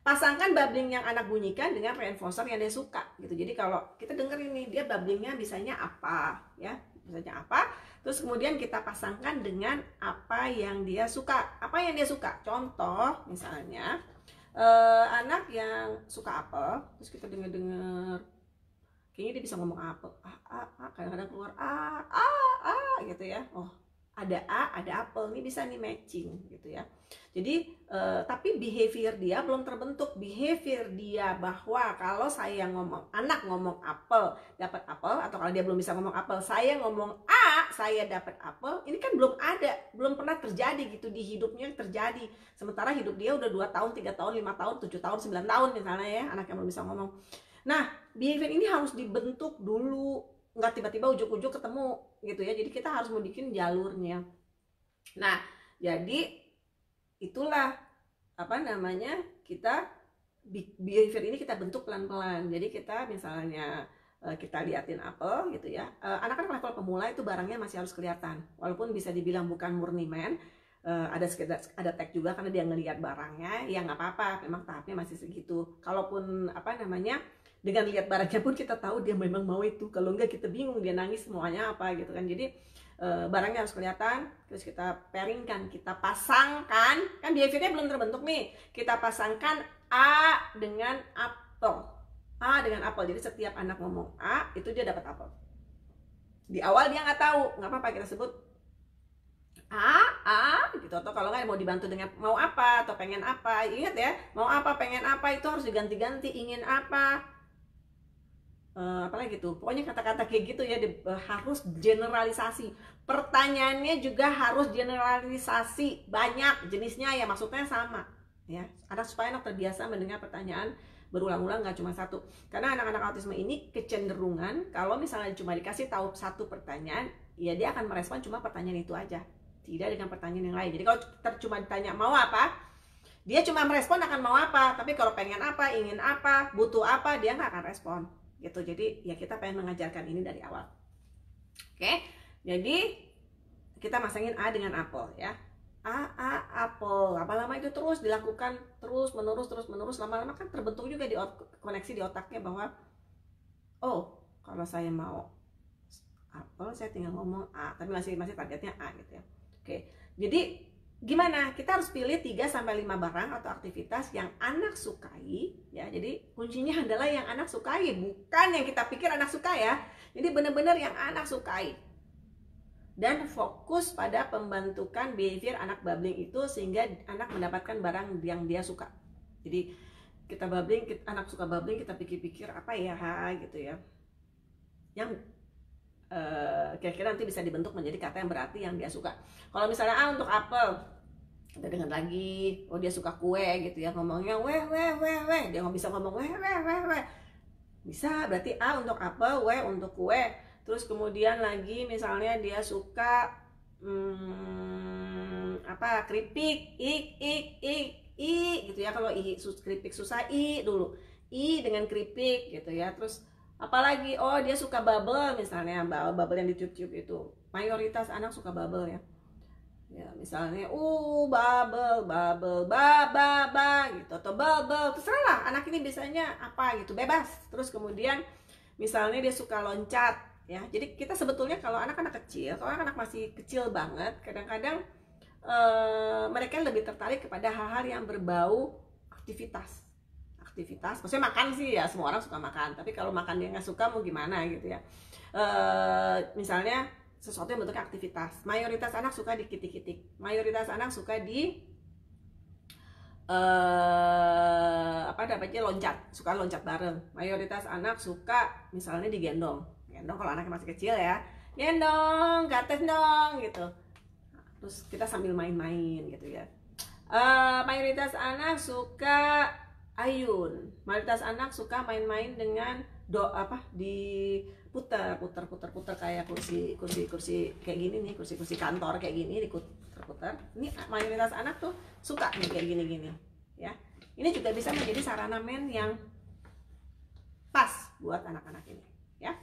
pasangkan babbling yang anak bunyikan dengan reinforcer yang dia suka gitu. Jadi kalau kita denger ini dia babblingnya bisanya apa ya, bisanya apa, terus kemudian kita pasangkan dengan apa yang dia suka. Apa yang dia suka? Contoh misalnya anak yang suka apel, terus kita denger kayaknya dia bisa ngomong apel, kadang-kadang keluar gitu ya. Oh, ada ada apel, ini bisa nih matching gitu ya. Jadi tapi behavior dia belum terbentuk. Behavior dia bahwa kalau saya ngomong, anak ngomong apel dapat apel, atau kalau dia belum bisa ngomong apel, saya ngomong saya dapat apel, ini kan belum ada, belum pernah terjadi gitu di hidupnya terjadi. Sementara hidup dia udah 2 tahun, 3 tahun, 5 tahun, 7 tahun, 9 tahun misalnya ya, anak yang belum bisa ngomong. Nah, behavior ini harus dibentuk dulu, nggak tiba-tiba ujuk-ujuk ketemu gitu ya. Jadi kita harus mau bikin jalurnya. Nah, jadi itulah apa namanya, kita behavior ini kita bentuk pelan-pelan. Jadi kita misalnya kita liatin apel gitu ya. Anak-anak level pemula itu barangnya masih harus kelihatan, walaupun bisa dibilang bukan murni man. Ada tag juga karena dia ngelihat barangnya, ya nggak apa-apa, memang tahapnya masih segitu. Kalaupun apa namanya, dengan lihat barangnya pun kita tahu dia memang mau itu, kalau enggak kita bingung dia nangis semuanya apa gitu kan. Jadi barangnya harus kelihatan, terus kita pairingkan, kita pasangkan, kan behaviornya belum terbentuk nih, kita pasangkan A dengan apel, A dengan apel. Jadi setiap anak ngomong A itu dia dapat apel. Di awal dia nggak tahu, nggak apa-apa, kita sebut gitu. Atau kalau nggak mau dibantu dengan mau apa atau pengen apa, ingat ya, mau apa pengen apa itu harus diganti-ganti, ingin apa, apalagi tuh, pokoknya kata-kata kayak gitu ya, harus generalisasi. Pertanyaannya juga harus generalisasi, banyak jenisnya ya, maksudnya sama ya, supaya anak terbiasa mendengar pertanyaan berulang-ulang, nggak cuma satu. Karena anak-anak autisme ini kecenderungan kalau misalnya cuma dikasih tahu satu pertanyaan, ya dia akan merespon cuma pertanyaan itu aja, tidak dengan pertanyaan yang lain. Jadi kalau cuma ditanya mau apa, dia cuma merespon akan mau apa, tapi kalau pengen apa, ingin apa, butuh apa, dia nggak akan respon gitu. Jadi ya kita pengen mengajarkan ini dari awal. Oke, jadi kita masangin A dengan apel ya. Apel, lama-lama itu terus dilakukan, terus menerus, lama-lama kan terbentuk juga di koneksi di otaknya bahwa oh, kalau saya mau apel saya tinggal ngomong A, tapi masih targetnya A gitu ya. Oke, jadi gimana? Kita harus pilih 3-5 barang atau aktivitas yang anak sukai ya. Jadi kuncinya adalah yang anak sukai, bukan yang kita pikir anak suka ya. Jadi benar-benar yang anak sukai. Dan fokus pada pembentukan behavior anak babbling itu sehingga anak mendapatkan barang yang dia suka. Jadi kita babbling, anak suka babbling, kita pikir-pikir apa ya gitu ya, yang kira-kira nanti bisa dibentuk menjadi kata yang berarti yang dia suka. Kalau misalnya untuk apel, kita dengar lagi, oh dia suka kue gitu ya, ngomongnya weh, dia nggak bisa ngomong weh, bisa, berarti A untuk apel, W untuk kue. Terus kemudian lagi misalnya dia suka keripik, i gitu ya. Kalau keripik susah, i dulu, i dengan keripik gitu ya. Terus apalagi, oh dia suka bubble misalnya, bubble yang ditiup-tiup itu, mayoritas anak suka bubble ya. Ya misalnya bubble gitu, atau bubble, terserah lah anak ini biasanya apa gitu, bebas. Terus kemudian misalnya dia suka loncat ya. Jadi kita sebetulnya kalau anak-anak kecil, kalau anak-anak masih kecil banget, kadang-kadang mereka lebih tertarik kepada hal-hal yang berbau aktivitas, maksudnya makan sih ya, semua orang suka makan, tapi kalau makan dia nggak suka mau gimana gitu ya. Misalnya sesuatu yang bentuknya aktivitas. Mayoritas anak suka di kitik-kitik, mayoritas anak suka di loncat, suka loncat bareng. Mayoritas anak suka misalnya digendong kalau anaknya masih kecil ya, gendong, gates dong gitu. terus kita sambil main-main gitu ya. Mayoritas anak suka ayun, mayoritas anak suka main-main dengan diputar kayak kursi kayak gini nih, kursi kantor kayak gini diputar. Ini mayoritas anak tuh suka nih kayak gini ya. Ini juga bisa menjadi sarana main yang pas buat anak-anak ini ya.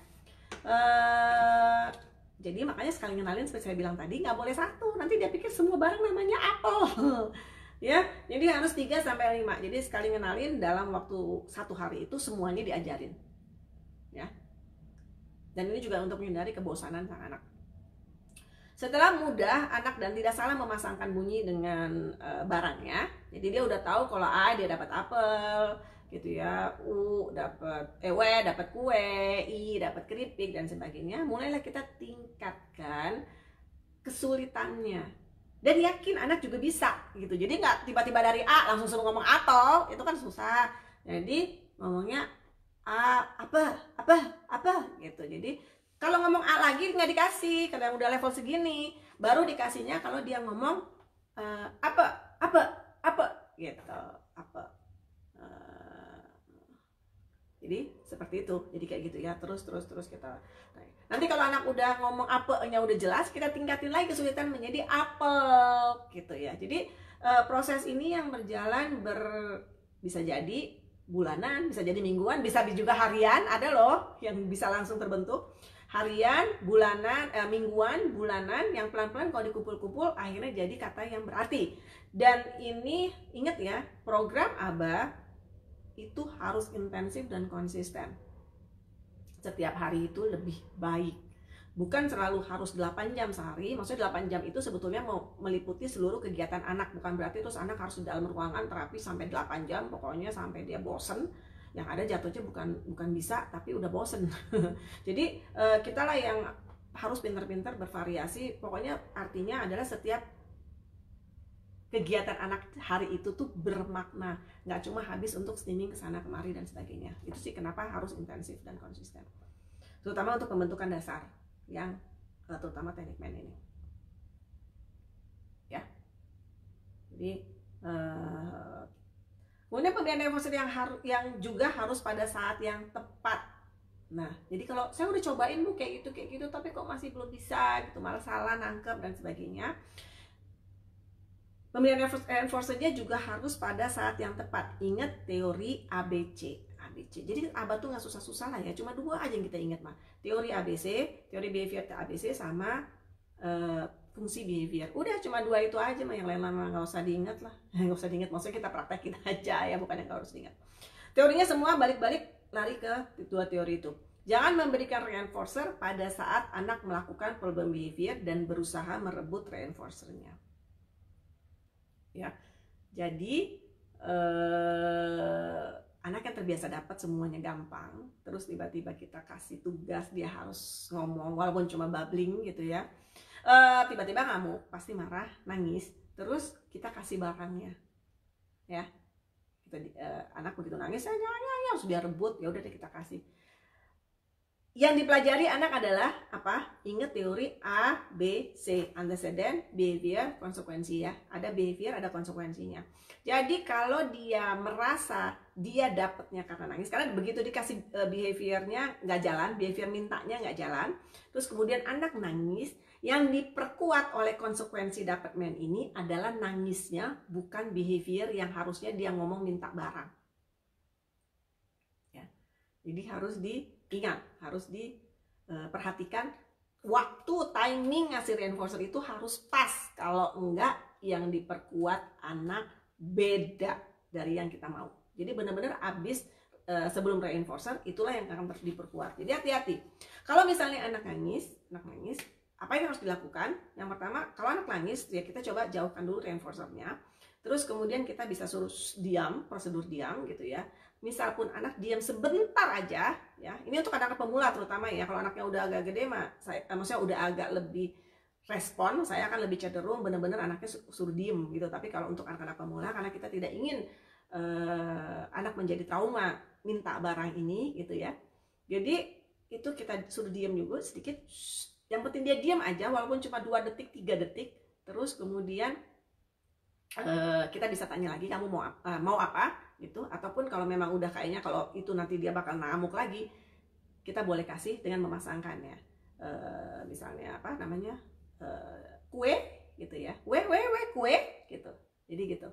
Jadi makanya sekali ngenalin seperti saya bilang tadi, nggak boleh satu, nanti dia pikir semua barang namanya apel. Ya, jadi harus 3-5. Jadi sekali ngenalin dalam waktu 1 hari itu semuanya diajarin. Ya. Dan ini juga untuk menghindari kebosanan sang anak. Setelah mudah anak dan tidak salah memasangkan bunyi dengan barangnya, jadi dia udah tahu kalau A dia dapat apel, gitu ya, W dapat kue, I dapat keripik dan sebagainya. Mulailah kita tingkatkan kesulitannya dan yakin anak juga bisa gitu. Jadi nggak tiba-tiba dari A langsung suruh ngomong apel, itu kan susah. Jadi ngomongnya A apa gitu. Jadi kalau ngomong A lagi nggak dikasih, karena udah level segini baru dikasihnya kalau dia ngomong apa gitu, apa. Jadi seperti itu, jadi kayak gitu ya, terus kita. Nanti kalau anak udah ngomong apanya udah jelas, kita tingkatin lagi kesulitan menjadi apel gitu ya. Jadi proses ini yang berjalan bisa jadi bulanan, bisa jadi mingguan, bisa juga harian, ada loh yang bisa langsung terbentuk harian, bulanan, mingguan, bulanan, yang pelan-pelan kalau dikumpul-kumpul akhirnya jadi kata yang berarti. Dan ini ingat ya, program ABA itu harus intensif dan konsisten. Setiap hari itu lebih baik. Bukan selalu harus 8 jam sehari. Maksudnya 8 jam itu sebetulnya mau meliputi seluruh kegiatan anak. Bukan berarti terus anak harus di dalam ruangan terapi sampai 8 jam. Pokoknya sampai dia bosen. Yang ada jatuhnya bukan bisa, tapi udah bosen. Jadi kita lah yang harus pintar-pintar bervariasi. Pokoknya artinya adalah setiap kegiatan anak hari itu tuh bermakna, nggak cuma habis untuk streaming kesana kemari dan sebagainya. Itu sih kenapa harus intensif dan konsisten, terutama untuk pembentukan dasar yang terutama teknik main ini ya. Jadi kemudian pemberian reinforcer yang juga harus pada saat yang tepat. Nah, jadi kalau saya udah cobain Bu kayak gitu tapi kok masih belum bisa gitu, malah salah nangkep dan sebagainya. Pemberian reinforcernya juga harus pada saat yang tepat. Ingat teori ABC. Jadi ABA tuh nggak susah-susah lah ya. Cuma 2 aja yang kita ingat mah. Teori ABC, teori behavior ABC sama fungsi behavior. Udah cuma 2 itu aja mah, yang lain mah nggak usah diingat lah. Nggak usah diingat, maksudnya kita praktekin aja ya, bukan yang harus diingat. Teorinya semua balik-balik lari ke 2 teori itu. Jangan memberikan reinforcer pada saat anak melakukan problem behavior dan berusaha merebut reinforcernya. Ya, jadi anak yang terbiasa dapat semuanya gampang, terus tiba-tiba kita kasih tugas dia harus ngomong walaupun cuma babbling gitu ya, tiba-tiba ngamuk, pasti marah, nangis, terus kita kasih barangnya, ya, anak begitu nangis, ya harus dia rebut, ya udah deh kita kasih. Yang dipelajari anak adalah apa? Ingat teori A, B, C, antecedent, behavior, konsekuensi ya. Ada behavior, ada konsekuensinya. Jadi kalau dia merasa dia dapatnya karena nangis, karena begitu dikasih behaviornya nggak jalan, behavior mintanya nggak jalan, terus kemudian anak nangis, yang diperkuat oleh konsekuensi dapat main ini adalah nangisnya, bukan behavior yang harusnya dia ngomong minta barang. Ya. Jadi harus diingat, harus diperhatikan waktu timing ngasih reinforcer itu harus pas. Kalau enggak, yang diperkuat anak beda dari yang kita mau. Jadi benar-benar abis sebelum reinforcer itulah yang akan diperkuat. Jadi hati-hati. Kalau misalnya anak nangis, apa yang harus dilakukan? Yang pertama, kalau anak nangis, ya kita coba jauhkan dulu reinforcernya. Terus kemudian kita bisa suruh diam, prosedur diam gitu ya. Misal pun anak diam sebentar aja, ya. Ini untuk anak pemula terutama ya. Kalau anaknya udah agak gede mah, maksudnya udah agak lebih respon, saya akan lebih cenderung benar-benar anaknya suruh diem gitu. Tapi kalau untuk anak-anak pemula, karena kita tidak ingin anak menjadi trauma minta barang ini gitu ya. Jadi itu kita suruh diem juga sedikit. Yang penting dia diam aja, walaupun cuma 2 detik, 3 detik. terus kemudian kita bisa tanya lagi kamu mau apa gitu, ataupun kalau memang udah kayaknya kalau itu nanti dia bakal ngamuk lagi, kita boleh kasih dengan memasangkannya, misalnya apa namanya, kue gitu ya, kue gitu, jadi gitu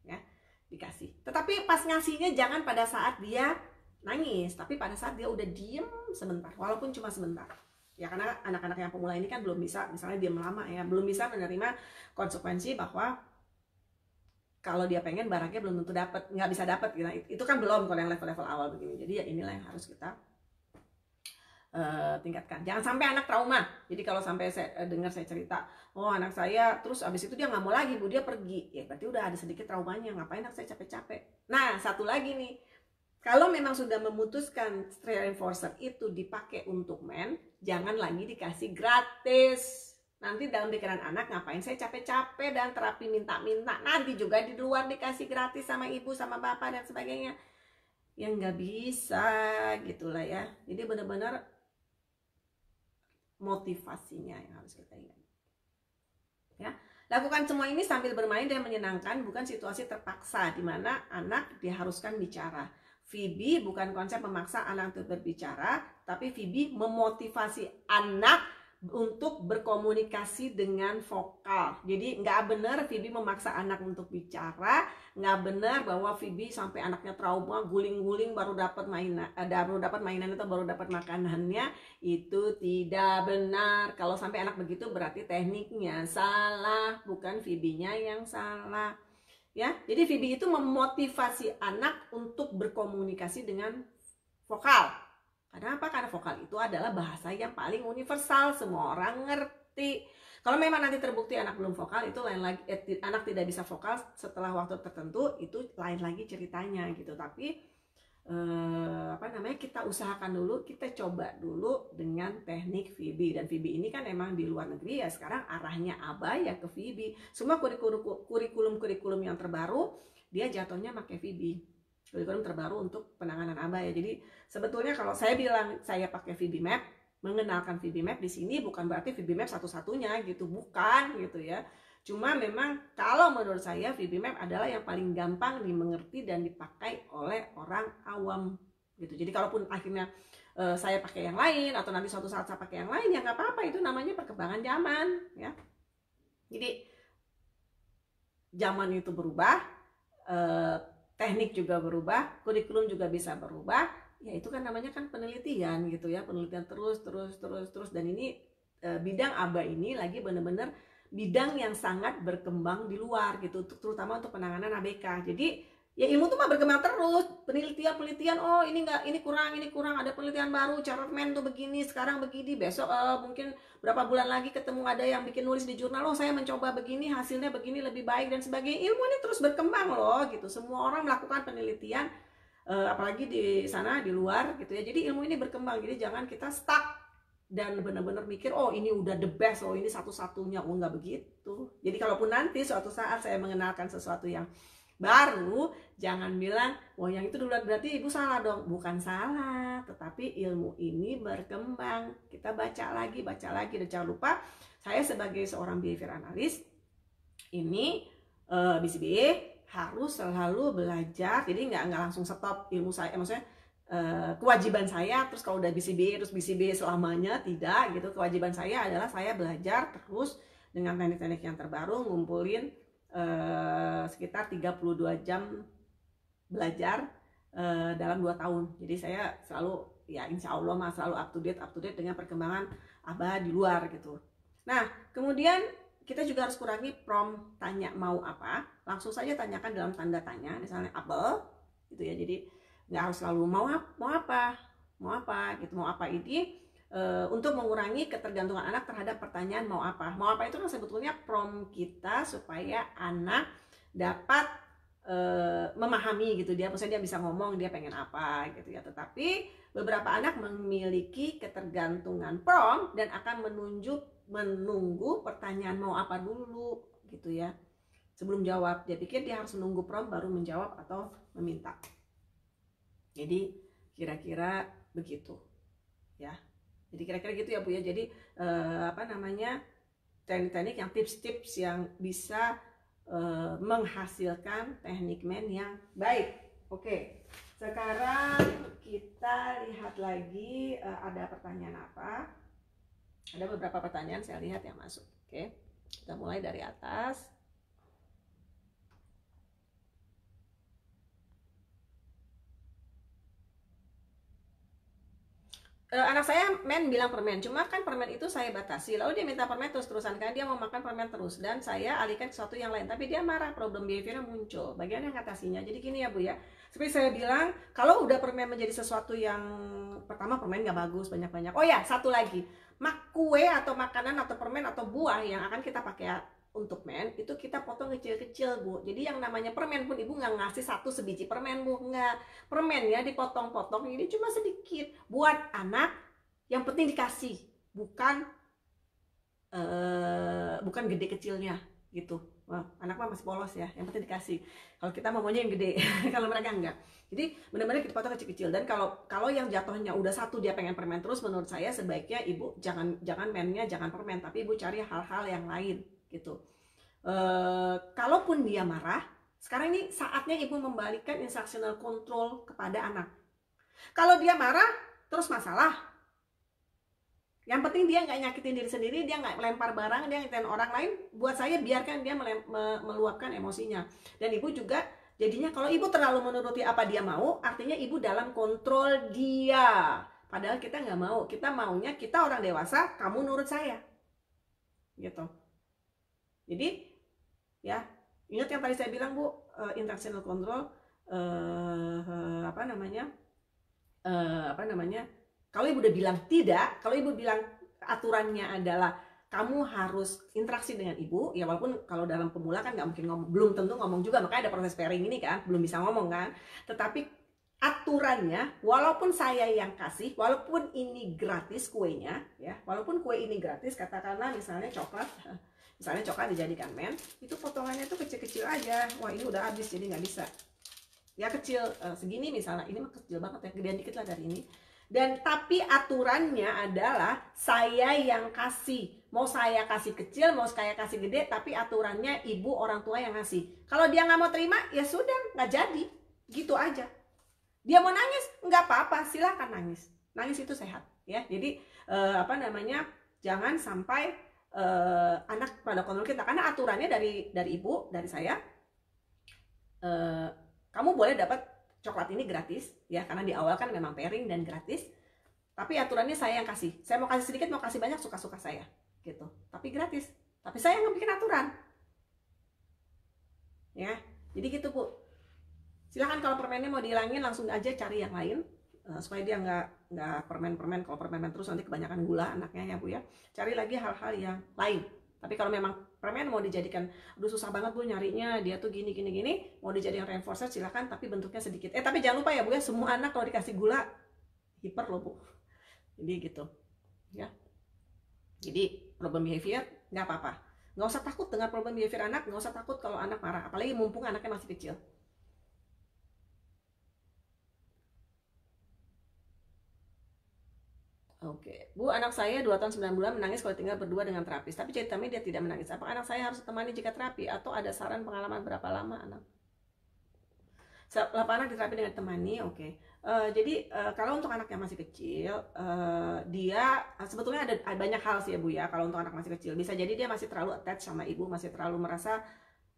ya, dikasih. Tetapi pas ngasihnya jangan pada saat dia nangis, tapi pada saat dia udah diem sebentar, walaupun cuma sebentar ya, karena anak-anak yang pemula ini kan belum bisa misalnya diem lama ya, belum bisa menerima konsekuensi bahwa kalau dia pengen barangnya belum tentu dapat, nggak bisa dapat gitu. Itu kan belum kalau yang level-level awal begini. Jadi ya inilah yang harus kita tingkatkan. Jangan sampai anak trauma. Jadi kalau sampai saya dengar saya cerita, oh anak saya terus abis itu dia nggak mau lagi Bu, dia pergi, ya berarti udah ada sedikit traumanya. Ngapain anak saya capek-capek. Nah satu lagi nih, kalau memang sudah memutuskan stray reinforcer itu dipakai untuk men, jangan lagi dikasih gratis. Nanti dalam pikiran anak, ngapain saya capek-capek dan terapi minta-minta, nanti juga di luar dikasih gratis sama ibu, sama bapak dan sebagainya. Yang nggak bisa gitulah ya. Jadi benar-benar motivasinya yang harus kita ingat. Ya, lakukan semua ini sambil bermain dan menyenangkan, bukan situasi terpaksa di mana anak diharuskan bicara. Phoebe bukan konsep memaksa anak untuk berbicara, tapi Phoebe memotivasi anak untuk berkomunikasi dengan vokal. Jadi nggak benar Phoebe memaksa anak untuk bicara, nggak benar bahwa Phoebe sampai anaknya trauma, guling-guling baru dapat mainan atau baru dapat makanannya. Itu tidak benar. Kalau sampai anak begitu berarti tekniknya salah, bukan Phoebe-nya yang salah. Ya, jadi Phoebe itu memotivasi anak untuk berkomunikasi dengan vokal. Kenapa? Karena vokal itu adalah bahasa yang paling universal, semua orang ngerti. Kalau memang nanti terbukti anak belum vokal, itu lain lagi, anak tidak bisa vokal setelah waktu tertentu, itu lain lagi ceritanya gitu. Tapi kita usahakan dulu, kita coba dulu dengan teknik Phoebe. Dan Phoebe ini kan emang di luar negeri ya, sekarang arahnya ABA ya ke Phoebe. Semua kurikulum yang terbaru dia jatuhnya pakai Phoebe, kurikulum terbaru untuk penanganan ABA ya. Jadi sebetulnya kalau saya bilang saya pakai Phoebe Map, mengenalkan Phoebe Map di sini bukan berarti Phoebe Map satu-satunya gitu, bukan gitu ya. Cuma memang kalau menurut saya Phoebe Map adalah yang paling gampang dimengerti dan dipakai oleh orang awam gitu. Jadi kalaupun akhirnya saya pakai yang lain atau nanti suatu saat saya pakai yang lain, ya nggak apa-apa, itu namanya perkembangan zaman ya. Jadi zaman itu berubah, teknik juga berubah, kurikulum juga bisa berubah, ya itu kan namanya kan penelitian gitu ya, penelitian terus, dan ini bidang ABA ini lagi bener-bener bidang yang sangat berkembang di luar gitu, terutama untuk penanganan ABK. Jadi ya ilmu tuh mah berkembang terus, penelitian, oh ini enggak, ini kurang, ada penelitian baru, Charlotman tuh begini, sekarang begini, besok mungkin berapa bulan lagi ketemu ada yang bikin nulis di jurnal, oh saya mencoba begini, hasilnya begini, lebih baik dan sebagainya. Ilmu ini terus berkembang loh gitu, semua orang melakukan penelitian, apalagi di sana di luar gitu ya. Jadi ilmu ini berkembang, jadi jangan kita stuck dan benar-benar mikir oh ini udah the best, oh ini satu-satunya. Oh enggak begitu. Jadi kalaupun nanti suatu saat saya mengenalkan sesuatu yang baru, jangan bilang wah yang itu dulu berarti ibu salah dong. Bukan salah, tetapi ilmu ini berkembang. Kita baca lagi, dan jangan lupa saya sebagai seorang behavior analyst ini BCBA harus selalu belajar. Jadi nggak langsung stop ilmu saya, maksudnya kewajiban saya terus kalau udah BCBA terus BCBA selamanya, tidak gitu. Kewajiban saya adalah saya belajar terus dengan teknik-teknik yang terbaru, ngumpulin sekitar 32 jam belajar dalam 2 tahun. Jadi saya selalu ya insya Allah selalu up to date dengan perkembangan ABA di luar gitu. Nah kemudian kita juga harus kurangi prompt tanya mau apa. Langsung saja tanyakan dalam tanda tanya, misalnya apel gitu ya. Jadi nggak harus selalu mau apa gitu. Mau apa ini untuk mengurangi ketergantungan anak terhadap pertanyaan mau apa. Mau apa itu kan sebetulnya prompt kita supaya anak dapat memahami gitu, dia maksudnya dia bisa ngomong dia pengen apa gitu ya. Tetapi beberapa anak memiliki ketergantungan prompt dan akan menunggu pertanyaan mau apa dulu gitu ya sebelum jawab. Dia pikir dia harus menunggu prompt baru menjawab atau meminta. Jadi kira-kira begitu ya. Jadi kira-kira gitu ya Bu ya. Jadi teknik-teknik yang tips-tips yang bisa menghasilkan teknik men yang baik. Oke, sekarang kita lihat lagi ada pertanyaan apa. Ada beberapa pertanyaan saya lihat yang masuk. Oke, kita mulai dari atas. Anak saya men bilang permen, cuma kan permen itu saya batasi, lalu dia minta permen terus-terusan, kan dia mau makan permen terus, dan saya alihkan ke sesuatu yang lain, tapi dia marah, problem behaviornya muncul. Bagaimana mengatasinya? Jadi gini ya Bu ya, seperti saya bilang, kalau udah permen menjadi sesuatu yang, pertama permen gak bagus banyak-banyak. Oh ya, satu lagi, kue atau makanan atau permen atau buah yang akan kita pakai untuk men, itu kita potong kecil-kecil Bu. Jadi yang namanya permen pun ibu nggak ngasih satu sebiji permen Bu, nggak. Permen ya dipotong-potong, ini cuma sedikit buat anak, yang penting dikasih, bukan bukan gede kecilnya gitu. Wah, anak mah masih polos ya, yang penting dikasih. Kalau kita maunya yang gede, kalau mereka enggak. Jadi benar-benar kita potong kecil-kecil. Dan kalau yang jatuhnya udah satu dia pengen permen terus, menurut saya sebaiknya ibu jangan mennya jangan permen, tapi ibu cari hal-hal yang lain gitu. Kalaupun dia marah, sekarang ini saatnya ibu membalikan instructional control kepada anak. Kalau dia marah terus masalah, yang penting dia nggak nyakitin diri sendiri, dia nggak melempar barang, dia nyakitin orang lain. Buat saya biarkan dia meluapkan emosinya. Dan ibu juga jadinya kalau ibu terlalu menuruti apa dia mau, artinya ibu dalam kontrol dia. Padahal kita nggak mau, kita maunya kita orang dewasa, kamu nurut saya gitu. Jadi ya ingat yang tadi saya bilang Bu, instructional control, kalau ibu udah bilang tidak, kalau ibu bilang aturannya adalah kamu harus interaksi dengan ibu, ya walaupun kalau dalam pemula kan nggak mungkin ngomong, belum tentu ngomong juga, makanya ada proses pairing ini kan, belum bisa ngomong kan. Tetapi aturannya, walaupun saya yang kasih, walaupun ini gratis kuenya, ya, walaupun kue ini gratis, katakanlah misalnya coklat dijadikan men, itu potongannya tuh kecil-kecil aja. Wah ini udah habis jadi nggak bisa. Ya kecil segini misalnya, ini mah kecil banget ya, gedean dikit lah dari ini. Dan tapi aturannya adalah saya yang kasih. Mau saya kasih kecil, mau saya kasih gede, tapi aturannya ibu orang tua yang ngasih. Kalau dia nggak mau terima, ya sudah, nggak jadi. Gitu aja. Dia mau nangis, nggak apa-apa, silakan nangis. Nangis itu sehat, ya. Jadi jangan sampai anak pada kontrol kita, karena aturannya dari ibu, dari saya, kamu boleh dapat coklat ini gratis ya, karena di awal kan memang pairing dan gratis, tapi aturannya saya yang kasih. Saya mau kasih sedikit, mau kasih banyak, suka-suka saya gitu, tapi gratis, tapi saya yang bikin aturan ya. Jadi gitu Bu, silahkan kalau permennya mau dihilangin langsung aja cari yang lain, supaya dia nggak permen. Kalau permen terus nanti kebanyakan gula anaknya ya Bu ya. Cari lagi hal-hal yang lain. Tapi kalau memang permen mau dijadikan, aduh susah banget Bu nyarinya, dia tuh gini, mau dijadikan reinforcer silahkan, tapi bentuknya sedikit. Tapi jangan lupa ya Bu ya, semua anak kalau dikasih gula hiper loh Bu. Jadi gitu ya. Jadi problem behavior nggak apa-apa, nggak usah takut dengan problem behavior anak, nggak usah takut kalau anak marah, apalagi mumpung anaknya masih kecil. Oke, Bu, anak saya 2 tahun 9 bulan menangis kalau tinggal berdua dengan terapis, tapi ceritanya dia tidak menangis. Apakah anak saya harus ditemani jika terapi, atau ada saran pengalaman berapa lama anak? Anak diterapi dengan temani, oke. Jadi kalau untuk anak yang masih kecil, dia sebetulnya ada banyak hal sih ya Bu ya. Kalau untuk anak masih kecil, bisa jadi dia masih terlalu attach sama ibu, masih terlalu merasa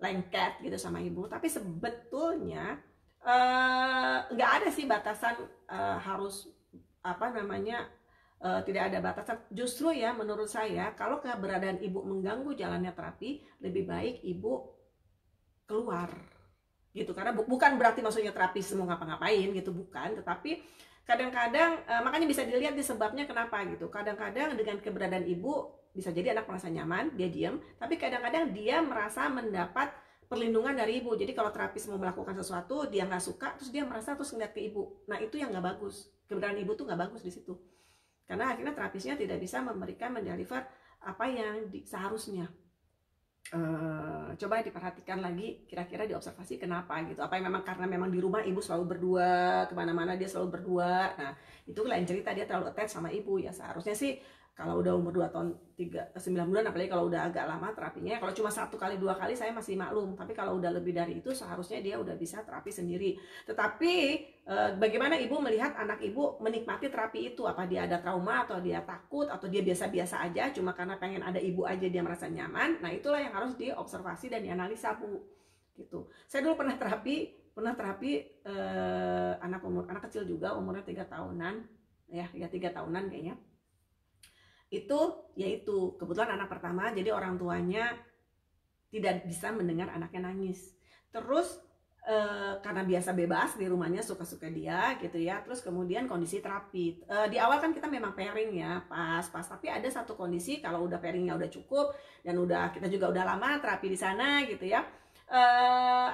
lengket gitu sama ibu. Tapi sebetulnya nggak ada sih batasan harus tidak ada batasan. Justru ya menurut saya, kalau keberadaan ibu mengganggu jalannya terapi, lebih baik ibu keluar gitu. Karena bukan berarti maksudnya terapi semua ngapa-ngapain gitu, bukan. Tetapi kadang-kadang makanya bisa dilihat di sebabnya kenapa gitu. Kadang-kadang dengan keberadaan ibu bisa jadi anak merasa nyaman, dia diam, tapi kadang-kadang dia merasa mendapat perlindungan dari ibu. Jadi kalau terapis mau melakukan sesuatu dia nggak suka, terus dia merasa terus ngeliat ke ibu. Nah itu yang nggak bagus. Keberadaan ibu tuh nggak bagus di situ. Karena akhirnya terapisnya tidak bisa mendeliver apa yang seharusnya. Coba diperhatikan lagi, kira-kira diobservasi kenapa gitu. Apa yang memang karena memang di rumah ibu selalu berdua, kemana-mana dia selalu berdua. Nah itu lain cerita, dia terlalu attach sama ibu ya. Seharusnya sih Kalau udah umur 2 tahun 9 bulan, apalagi kalau udah agak lama terapinya, kalau cuma 1 kali 2 kali saya masih maklum, tapi kalau udah lebih dari itu seharusnya dia udah bisa terapi sendiri. Tetapi bagaimana ibu melihat anak ibu menikmati terapi itu? Apa dia ada trauma, atau dia takut, atau dia biasa-biasa aja cuma karena pengen ada ibu aja dia merasa nyaman? Nah itulah yang harus diobservasi dan dianalisa, Bu, gitu. Saya dulu pernah terapi anak kecil juga, umurnya 3 tahunan ya, 3 tahunan kayaknya. Yaitu kebetulan anak pertama, jadi orang tuanya tidak bisa mendengar anaknya nangis. Terus karena biasa bebas di rumahnya, suka-suka dia gitu ya. Terus kemudian kondisi terapi, di awal kan kita memang pairing ya, pas tapi ada satu kondisi kalau udah pairingnya udah cukup dan kita juga udah lama terapi di sana gitu ya,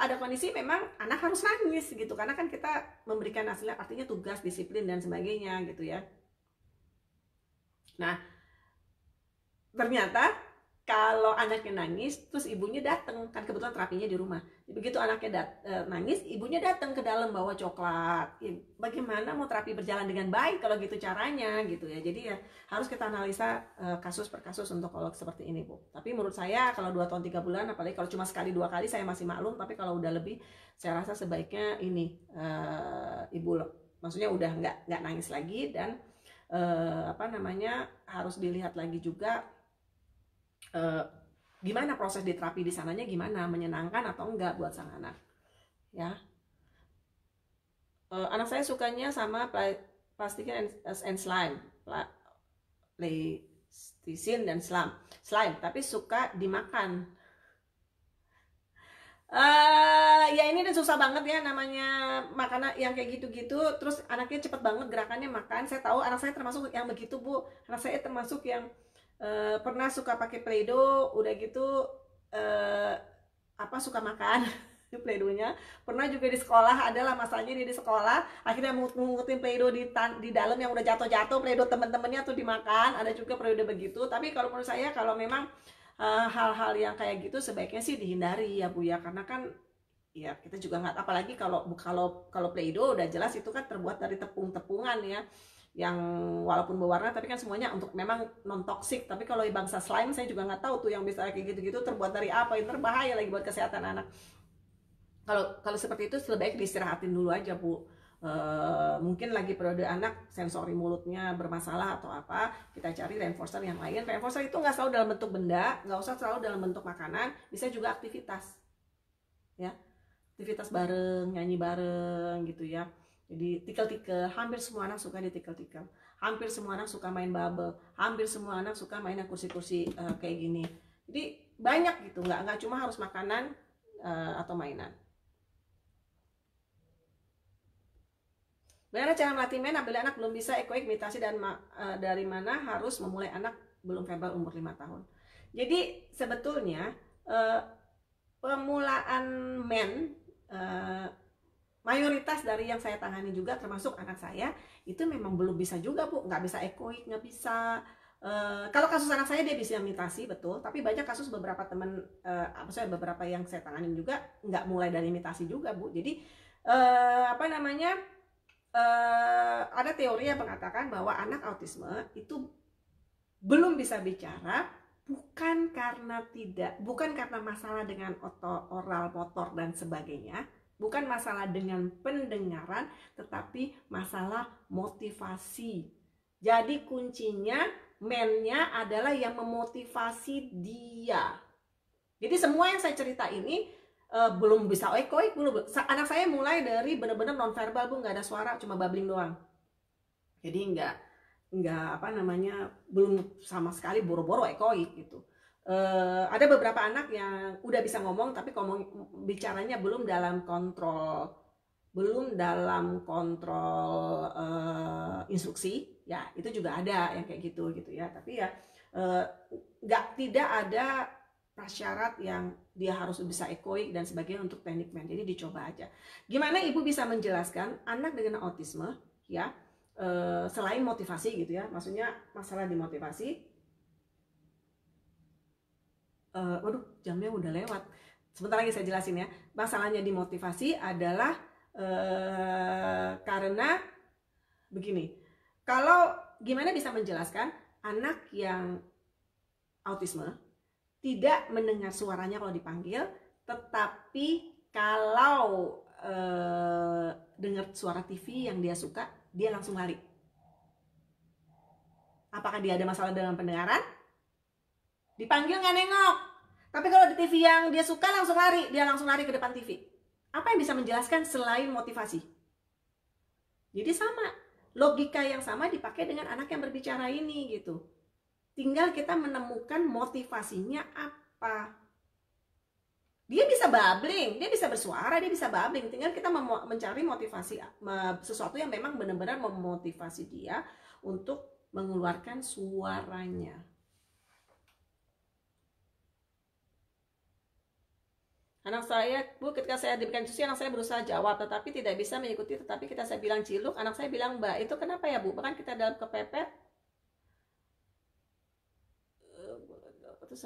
ada kondisi memang anak harus nangis gitu, karena kan kita memberikan hasilnya, artinya tugas, disiplin dan sebagainya gitu ya. Nah ternyata kalau anaknya nangis terus ibunya datang, kan kebetulan terapinya di rumah, begitu anaknya nangis, ibunya datang ke dalam bawa coklat. Bagaimana mau terapi berjalan dengan baik kalau gitu caranya gitu ya. Jadi ya harus kita analisa kasus per kasus untuk kalau seperti ini, Bu. Tapi menurut saya kalau 2 tahun 3 bulan, apalagi kalau cuma sekali 2 kali saya masih maklum, tapi kalau udah lebih saya rasa sebaiknya ini ibu maksudnya udah nggak nangis lagi, dan harus dilihat lagi juga gimana proses di terapi di sananya, gimana, menyenangkan atau enggak buat sang anak ya. Anak saya sukanya sama plastiknya and slime, plasticin dan slime, tapi suka dimakan. Ya ini udah susah banget ya, namanya makanan yang kayak gitu-gitu, terus anaknya cepet banget gerakannya makan. Saya tahu anak saya termasuk yang begitu, Bu. Anak saya termasuk yang pernah suka pakai Play-Doh, udah gitu suka makan Play-Dohnya. Pernah juga di sekolah, adalah masanya dia di sekolah akhirnya mengutin Play-Doh di dalam yang udah jatuh-jatuh, Play-Doh teman-temannya tuh dimakan. Ada juga periode begitu. Tapi kalau menurut saya, kalau memang hal-hal yang kayak gitu sebaiknya sih dihindari ya, Bu ya, karena kan ya kita juga nggak, apalagi kalau Play-Doh udah jelas itu kan terbuat dari tepung-tepungan ya, yang walaupun berwarna tapi kan semuanya untuk memang non toksik. Tapi kalau bangsa slime saya juga nggak tahu tuh yang bisa kayak gitu-gitu terbuat dari apa, yang berbahaya lagi buat kesehatan anak. Kalau seperti itu lebih baik diistirahatin dulu aja, Bu. Mungkin lagi periode anak sensori mulutnya bermasalah atau apa, kita cari reinforcer yang lain. Reinforcer itu nggak selalu dalam bentuk benda, nggak usah selalu dalam bentuk makanan, bisa juga aktivitas ya, aktivitas bareng, nyanyi bareng gitu ya. Jadi tikel-tikel, hampir semua anak suka ditikel-tikel, hampir semua anak suka main bubble, hampir semua anak suka main kursi-kursi kayak gini. Jadi banyak gitu, nggak cuma harus makanan atau mainan. Bagaimana cara melatih men apabila anak belum bisa ekoik meditasi, dan dari mana harus memulai anak belum verbal umur 5 tahun. Jadi sebetulnya pemulaan men, mayoritas dari yang saya tangani juga termasuk anak saya itu memang belum bisa juga, Bu. Nggak bisa ekoik, nggak bisa. Kalau kasus anak saya dia bisa imitasi, betul. Tapi banyak kasus beberapa teman, beberapa yang saya tanganin juga nggak mulai dari imitasi juga, Bu. Jadi ada teori yang mengatakan bahwa anak autisme itu belum bisa bicara bukan karena masalah dengan oral motor dan sebagainya, bukan masalah dengan pendengaran, tetapi masalah motivasi. Jadi kuncinya men-nya adalah yang memotivasi dia. Jadi semua yang saya cerita ini belum bisa ekoik, belum. Anak saya mulai dari benar-benar nonverbal, Bu, nggak ada suara, cuma babbling doang. Jadi nggak belum sama sekali boro-boro ekoik gitu. Ada beberapa anak yang udah bisa ngomong, tapi bicaranya belum dalam kontrol instruksi ya, itu juga ada yang kayak gitu ya. Tapi ya tidak ada prasyarat yang dia harus bisa ekoik dan sebagainya untuk teknik men. Jadi dicoba aja. Gimana ibu bisa menjelaskan anak dengan autisme ya, selain motivasi gitu ya, maksudnya masalah di motivasi. Waduh, jamnya udah lewat. Sebentar lagi saya jelasin ya. Masalahnya di motivasi adalah karena begini. Kalau gimana bisa menjelaskan anak yang autisme tidak mendengar suaranya kalau dipanggil, tetapi kalau dengar suara TV yang dia suka, dia langsung lari. Apakah dia ada masalah dengan pendengaran? Dipanggil nggak nengok. Tapi kalau di TV yang dia suka langsung lari, dia langsung lari ke depan TV. Apa yang bisa menjelaskan selain motivasi? Jadi sama, logika yang sama dipakai dengan anak yang berbicara ini gitu. Tinggal kita menemukan motivasinya apa. Dia bisa babbling, dia bisa bersuara, dia bisa babbling. Tinggal kita mencari motivasi, sesuatu yang memang benar-benar memotivasi dia untuk mengeluarkan suaranya. Anak saya, Bu, ketika saya diberikan instruksi, anak saya berusaha jawab, tetapi tidak bisa mengikuti. Tetapi kita saya bilang ciluk, anak saya bilang Mbak, itu kenapa ya Bu? Bahkan kita dalam kepepet, terus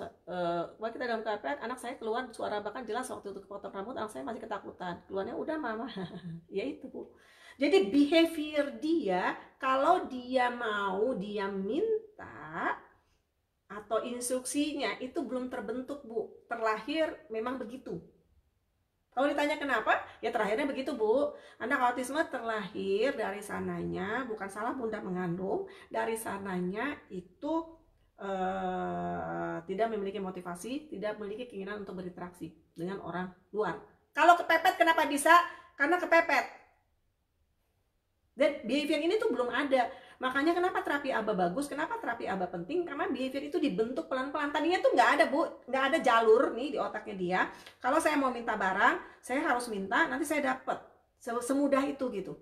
kita dalam kepepet, anak saya keluar suara bahkan jelas waktu itu kepotong rambut, anak saya masih ketakutan. Keluarnya udah mama, ya itu Bu. Jadi behavior dia, kalau dia mau, dia minta, atau instruksinya itu belum terbentuk Bu, terlahir memang begitu. Kalau ditanya kenapa, ya terlahirnya begitu Bu. Anak autisme terlahir dari sananya, bukan salah bunda mengandung, dari sananya itu tidak memiliki motivasi, tidak memiliki keinginan untuk berinteraksi dengan orang luar. Kalau kepepet kenapa bisa? Karena kepepet. Dan behavior ini tuh belum ada. Makanya kenapa terapi ABA bagus, kenapa terapi ABA penting? Karena behavior itu dibentuk pelan-pelan. Tadinya tuh nggak ada Bu, nggak ada jalur nih di otaknya dia. Kalau saya mau minta barang, saya harus minta, nanti saya dapat. Semudah itu gitu.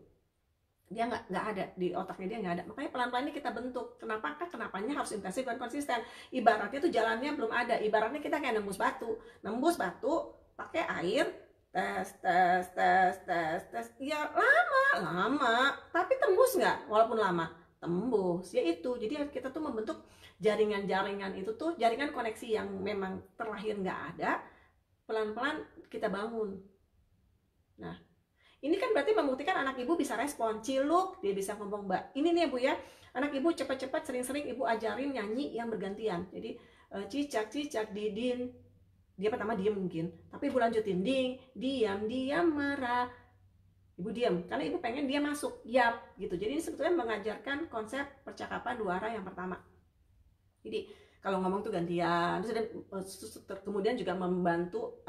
Dia nggak ada di otaknya, dia nggak ada. Makanya pelan-pelan ini kita bentuk. Kenapanya harus intensif dan konsisten. Ibaratnya tuh jalannya belum ada. Ibaratnya kita kayak nembus batu pakai air, tes. Ya lama, tapi tembus nggak? Walaupun lama, tembus. Ya itu. Jadi kita tuh membentuk jaringan-jaringan itu tuh, jaringan koneksi yang memang terlahir nggak ada. Pelan-pelan kita bangun. Nah, ini kan berarti membuktikan anak ibu bisa respon. Ciluk, dia bisa ngomong Mbak. Ini nih Bu ya, anak ibu cepat-cepat sering-sering ibu ajarin nyanyi yang bergantian. Jadi cicak-cicak didin, dia pertama diem mungkin, tapi ibu lanjutin ding, diam merah. Ibu diam, karena ibu pengen dia masuk, yap gitu. Jadi ini sebetulnya mengajarkan konsep percakapan dua arah yang pertama. Jadi kalau ngomong tuh gantian, terus kemudian juga membantu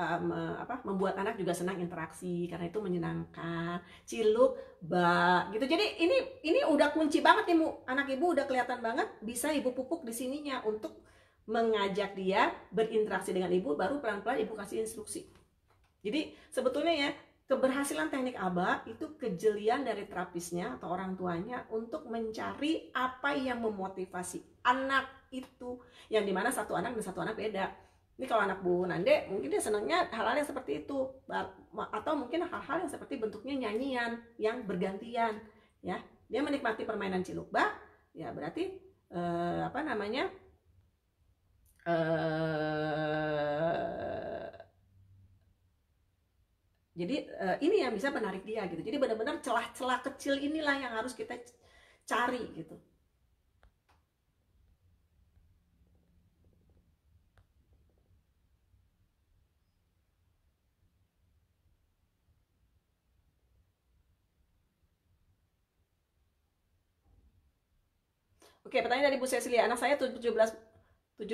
membuat anak juga senang interaksi karena itu menyenangkan. Ciluk, Mbak, gitu. Jadi ini udah kunci banget nih Bu. Anak ibu udah kelihatan banget bisa ibu pupuk di sininya untuk mengajak dia berinteraksi dengan ibu, baru pelan-pelan ibu kasih instruksi. Jadi sebetulnya ya, keberhasilan teknik ABA itu kejelian dari terapisnya atau orang tuanya untuk mencari apa yang memotivasi anak itu, yang dimana satu anak dan satu anak beda. Ini kalau anak Bu Nande mungkin dia senangnya hal-hal yang seperti itu, atau mungkin hal-hal yang seperti bentuknya nyanyian yang bergantian ya. Dia menikmati permainan cilukba, ya berarti jadi ini yang bisa menarik dia gitu. Jadi benar-benar celah-celah kecil inilah yang harus kita cari gitu. Oke, pertanyaan dari Bu Cecilia. Anak saya 17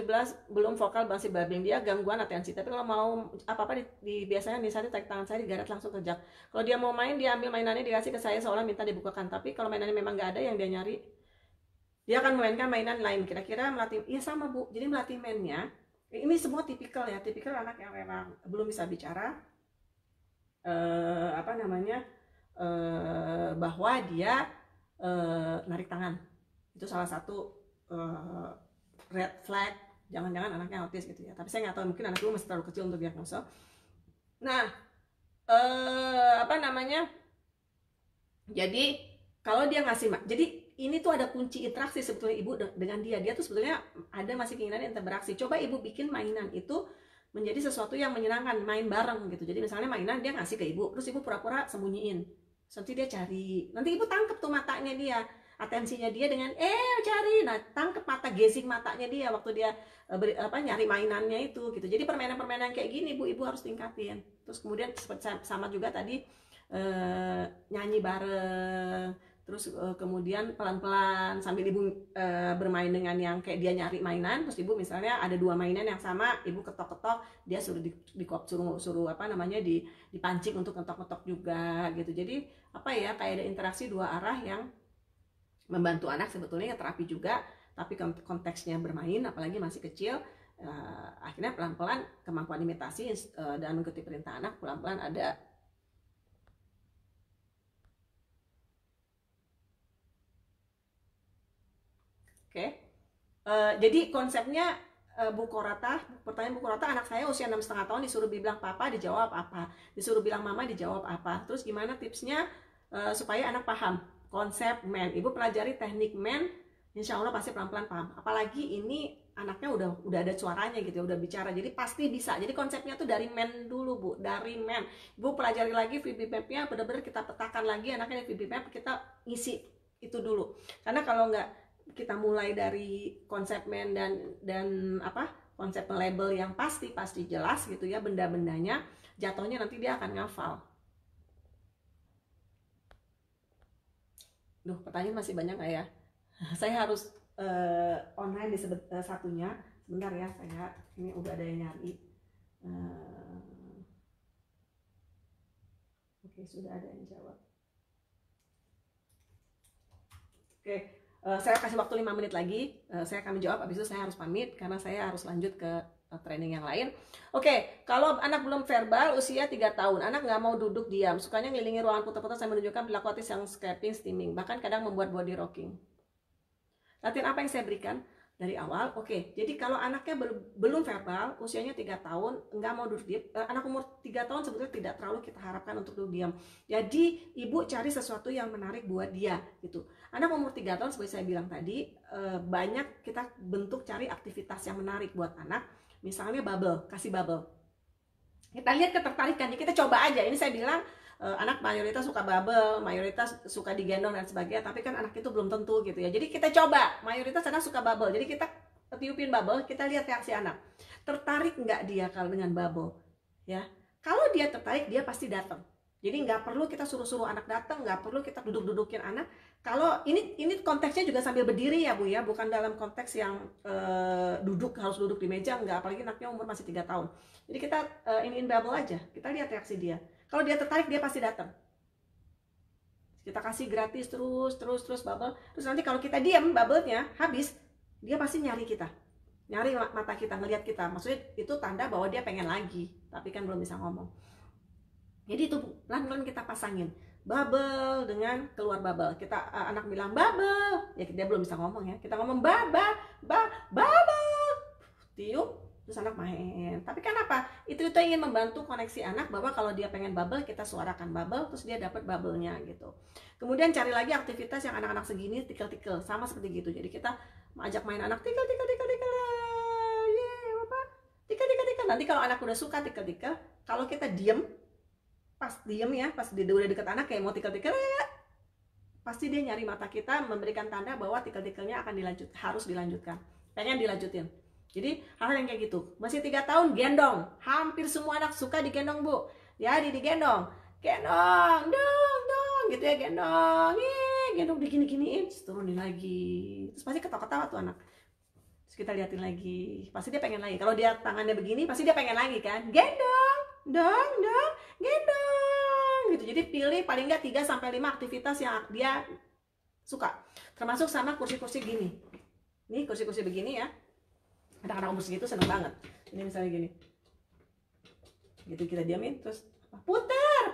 belum vokal, masih babbling, dia gangguan atensi. Tapi kalau mau apa-apa biasanya misalnya tarik tangan saya digaret langsung kerja. Kalau dia mau main, dia ambil mainannya dikasih ke saya seolah minta dibukakan. Tapi kalau mainannya memang nggak ada yang dia nyari, dia akan memainkan mainan lain. Kira-kira melatih, iya sama Bu. Jadi melatih mainnya, ini semua tipikal ya, tipikal anak yang memang belum bisa bicara, bahwa dia narik tangan. Itu salah satu red flag, jangan-jangan anaknya autis gitu ya. Tapi saya nggak tahu, mungkin anak dulu masih terlalu kecil untuk diagnosa. Nah, jadi kalau dia ngasih, jadi ini tuh ada kunci interaksi sebetulnya ibu dengan dia. Dia tuh sebetulnya ada masih keinginan interaksi. Coba ibu bikin mainan itu menjadi sesuatu yang menyenangkan, main bareng gitu. Jadi misalnya mainan dia ngasih ke ibu, terus ibu pura-pura sembunyiin. Nanti dia cari, nanti ibu tangkep tuh matanya dia. atensinya dia dengan cari, nah tangkep mata, gazing matanya dia waktu dia nyari mainannya itu gitu. Jadi permainan-permainan kayak gini ibu harus tingkatin. Terus kemudian sama juga tadi nyanyi bareng, terus kemudian pelan-pelan sambil ibu bermain dengan yang kayak dia nyari mainan, terus ibu misalnya ada 2 mainan yang sama, ibu ketok-ketok, dia suruh suruh apa namanya dipancing untuk ketok-ketok juga gitu. Jadi apa ya, kayak ada interaksi 2 arah yang membantu anak sebetulnya terapi juga, tapi konteksnya bermain, apalagi masih kecil. Akhirnya pelan-pelan kemampuan imitasi dan mengikuti perintah anak pelan-pelan ada. Jadi konsepnya Bu Korata, pertanyaan Bu Korata, anak saya usia 6,5 tahun disuruh bilang papa dijawab apa, disuruh bilang mama dijawab apa. Terus gimana tipsnya supaya anak paham konsep men? Ibu pelajari teknik men, insya Allah pasti pelan-pelan paham. Apalagi ini anaknya udah ada suaranya gitu, udah bicara, jadi pasti bisa. Jadi konsepnya tuh dari men dulu Bu, dari men. Ibu pelajari lagi VB map-nya, benar-benar kita petakan lagi anaknya di VB map, kita ngisi itu dulu. Karena kalau nggak kita mulai dari konsep men dan apa, konsep label yang pasti jelas gitu ya, benda-bendanya, jatuhnya nanti dia akan ngafal. Duh, pertanyaan masih banyak nggak ya? Saya harus online di satunya. Sebentar ya, saya ini udah ada yang nyari. Oke, sudah ada yang jawab. Oke. Saya kasih waktu 5 menit lagi, saya akan menjawab, habis itu saya harus pamit karena saya harus lanjut ke training yang lain. Oke, kalau anak belum verbal, usia 3 tahun, anak nggak mau duduk diam, sukanya ngelilingi ruangan putar-putar sambil menunjukkan perilaku autis yang scraping, steaming, bahkan kadang membuat body rocking. Latihan apa yang saya berikan dari awal? Oke, jadi kalau anaknya belum verbal, usianya 3 tahun, nggak mau duduk diam, anak umur 3 tahun sebetulnya tidak terlalu kita harapkan untuk duduk diam. Jadi ibu cari sesuatu yang menarik buat dia gitu. Anak umur 3 tahun seperti saya bilang tadi, banyak kita bentuk cari aktivitas yang menarik buat anak. Misalnya bubble, kasih bubble. Kita lihat ketertarikan, kita coba aja. Ini saya bilang anak mayoritas suka bubble, mayoritas suka digendong dan sebagainya, tapi kan anak itu belum tentu gitu ya. Jadi kita coba, mayoritas anak suka bubble, jadi kita tiupin bubble, kita lihat reaksi anak. Tertarik nggak dia kalau dengan bubble? Ya, kalau dia tertarik, dia pasti datang. Jadi nggak perlu kita suruh-suruh anak datang, nggak perlu kita duduk-dudukin anak. Kalau ini konteksnya juga sambil berdiri ya Bu ya, bukan dalam konteks yang harus duduk di meja, nggak, apalagi anaknya umur masih 3 tahun. Jadi kita iniin bubble aja, kita lihat reaksi dia. Kalau dia tertarik, dia pasti datang. Kita kasih gratis terus bubble. Terus nanti kalau kita diam, bubble-nya habis, dia pasti nyari kita, nyari mata kita, ngelihat kita. Maksudnya itu tanda bahwa dia pengen lagi, tapi kan belum bisa ngomong. Jadi itu pelan-pelan kita pasangin bubble dengan keluar bubble. Kita anak bilang bubble, ya dia belum bisa ngomong ya. Kita ngomong bubble, tiup. Terus anak main. Tapi kan apa? Itu ingin membantu koneksi anak bahwa kalau dia pengen bubble, kita suarakan bubble, terus dia dapat bubble-nya gitu. Kemudian cari lagi aktivitas yang anak-anak segini tikel-tikel, sama seperti gitu. Jadi kita mengajak main anak tikel. Apa? Tikel. Nanti kalau anak udah suka tikel, kalau kita diem, pas diem ya, pas dia udah deket anak kayak mau tikel, pasti dia nyari mata kita, memberikan tanda bahwa tikel-tikelnya akan harus dilanjutkan. Pengen dilanjutin. Jadi hal yang kayak gitu. Masih 3 tahun gendong. Hampir semua anak suka digendong Bu. Ya digendong. Gendong, dong, gitu ya, gendong. Gendong digini-giniin, terus turunin lagi. Terus pasti ketawa-ketawa tuh anak. Terus kita liatin lagi. Pasti dia pengen lagi. Kalau dia tangannya begini, pasti dia pengen lagi kan. Gendong, dong, gendong. Gitu. Jadi pilih paling nggak 3-5 aktivitas yang dia suka. Termasuk sama kursi-kursi gini. Nih kursi-kursi begini ya. Anak-anak umur segitu seneng banget. Ini misalnya gini, gitu kita diamin, terus putar,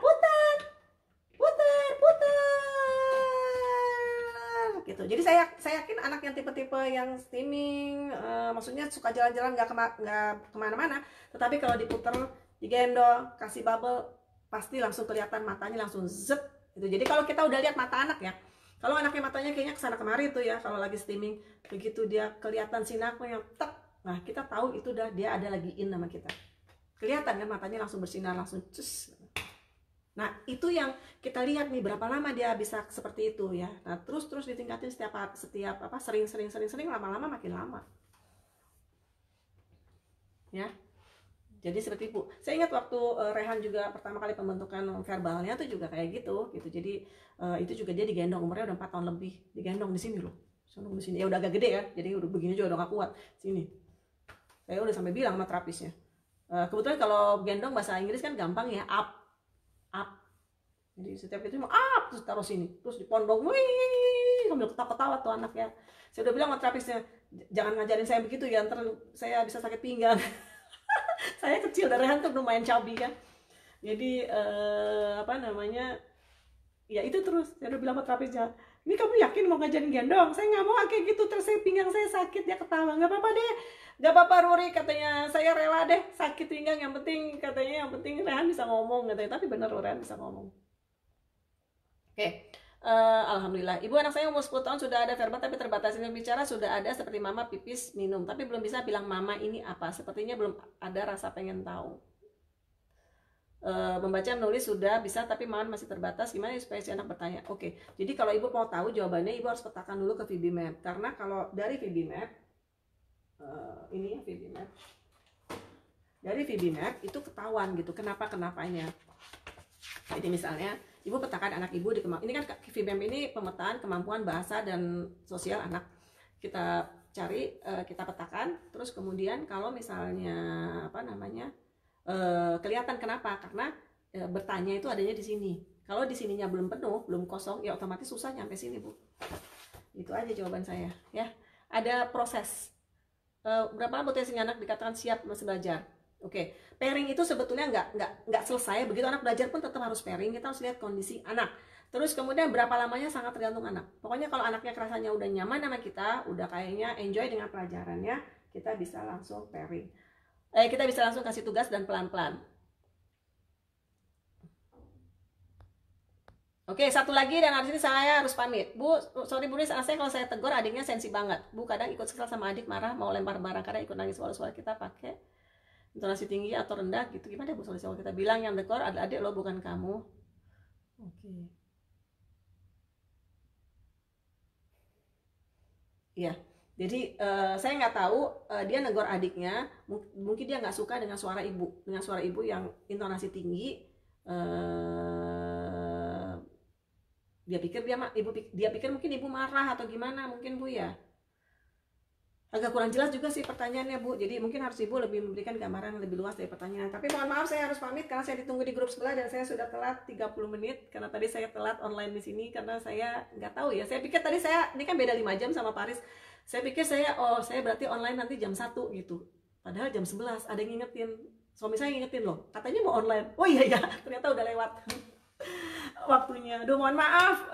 gitu. Jadi saya yakin anak yang tipe-tipe yang steaming, maksudnya suka jalan-jalan nggak kemana-mana, tetapi kalau diputer, digendong, kasih bubble, pasti langsung kelihatan matanya langsung zep gitu. Jadi kalau kita udah lihat mata anak ya, kalau anaknya matanya kayaknya kesana kemari tuh ya, kalau lagi steaming, begitu dia kelihatan sinarnya yang tek. Nah, kita tahu itu dia ada lagi in sama kita. Kelihatan kan matanya langsung bersinar, langsung cus. Nah, itu yang kita lihat nih berapa lama dia bisa seperti itu ya. Nah, terus ditingkatin setiap apa sering lama-lama makin lama. Ya. Jadi seperti itu. Saya ingat waktu Rehan juga pertama kali pembentukan verbalnya tuh juga kayak gitu. Jadi itu juga dia digendong, umurnya udah 4 tahun lebih, digendong di sini loh. Di sini. Ya udah agak gede ya. Jadi udah begini juga udah gak kuat. Sini. Saya udah sampai bilang sama terapisnya. Kebetulan kalau gendong bahasa Inggris kan gampang ya, up. Jadi setiap itu mau up terus taruh sini, terus dipondong, wih, sambil ketawa-ketawa tuh anak ya. Saya udah bilang sama terapisnya, jangan ngajarin saya begitu ya, ntar saya bisa sakit pinggang. Saya kecil dan Rehan tuh lumayan chubby kan. Jadi apa namanya? Ya itu terus saya udah bilang sama terapisnya, ini kamu yakin mau ngajarin gendong? Saya nggak mau kayak gitu, terus saya pinggang saya sakit. Dia ketawa, nggak apa-apa deh, nggak apa-apa Ruri, katanya, saya rela deh sakit pinggang, yang penting katanya, yang penting Rehan bisa ngomong katanya. Tapi bener loh, Rehan bisa ngomong. Oke. Alhamdulillah. Ibu, anak saya umur 10 tahun sudah ada verbal tapi terbatas. Ini bicara sudah ada seperti mama, pipis, minum, tapi belum bisa bilang mama ini apa. Sepertinya belum ada rasa pengen tahu. Membaca, menulis sudah bisa tapi mama masih terbatas. Gimana supaya si anak bertanya? Oke. Jadi kalau ibu mau tahu jawabannya, ibu harus petakan dulu ke VB-Map. Karena kalau dari VB-Map, ini ya VB-Map. Dari VB-Map itu ketahuan gitu kenapanya. Jadi misalnya ibu petakan anak ibu ini kan VBMP ini pemetaan kemampuan bahasa dan sosial anak. Kita cari, kita petakan, terus kemudian kalau misalnya apa namanya kelihatan kenapa, karena bertanya itu adanya di sini. Kalau di sininya belum penuh, belum kosong, ya otomatis susah nyampe sini bu. Itu aja jawaban saya ya. Ada proses. Berapa lama potensinya anak dikatakan siap masih belajar? Oke, pairing itu sebetulnya nggak selesai. Begitu anak belajar pun tetap harus pairing. Kita harus lihat kondisi anak. Terus kemudian berapa lamanya sangat tergantung anak. Pokoknya kalau anaknya rasanya udah nyaman sama kita, udah kayaknya enjoy dengan pelajarannya, kita bisa langsung pairing. Kita bisa langsung kasih tugas dan pelan-pelan. Oke, satu lagi dan habis ini saya harus pamit. Bu, sorry Bu, saya kalau saya tegur adiknya sensi banget. Bu, kadang ikut kesal sama adik, marah, mau lempar barang, kadang ikut nangis suara-suara kita pakai intonasi tinggi atau rendah gitu. Gimana Bu solusi? Kalau kita bilang yang dekor ada adik lo bukan kamu. Oke. Iya. Jadi saya nggak tahu dia negor adiknya, mungkin dia nggak suka dengan suara ibu yang intonasi tinggi. Dia pikir mungkin ibu marah atau gimana mungkin Bu ya. Agak kurang jelas juga sih pertanyaannya Bu, jadi mungkin harus ibu lebih memberikan gambaran lebih luas dari pertanyaan. Tapi mohon maaf saya harus pamit karena saya ditunggu di grup sebelah dan saya sudah telat 30 menit karena tadi saya telat online di sini karena saya nggak tahu ya. Saya pikir tadi ini kan beda 5 jam sama Paris. Saya pikir saya berarti online nanti jam 1 gitu. Padahal jam 11 ada yang ngingetin. Suami saya ngingetin loh, katanya mau online. Oh iya ternyata udah lewat waktunya. Aduh mohon maaf,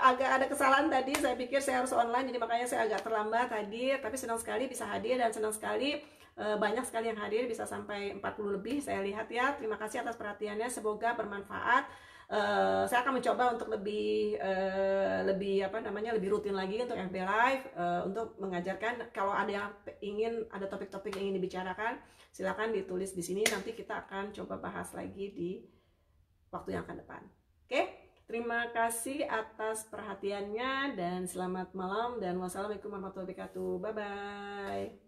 agak ada kesalahan tadi. Saya pikir saya harus online, jadi makanya saya agak terlambat hadir. Tapi senang sekali bisa hadir dan senang sekali banyak sekali yang hadir, bisa sampai 40 lebih saya lihat ya. Terima kasih atas perhatiannya, semoga bermanfaat. Saya akan mencoba untuk lebih rutin lagi untuk FB Live, untuk mengajarkan. Kalau ada yang ada topik-topik yang ingin dibicarakan, silakan ditulis di sini. Nanti kita akan coba bahas lagi di waktu yang akan depan. Oke, terima kasih atas perhatiannya dan selamat malam dan wassalamualaikum warahmatullahi wabarakatuh. Bye bye.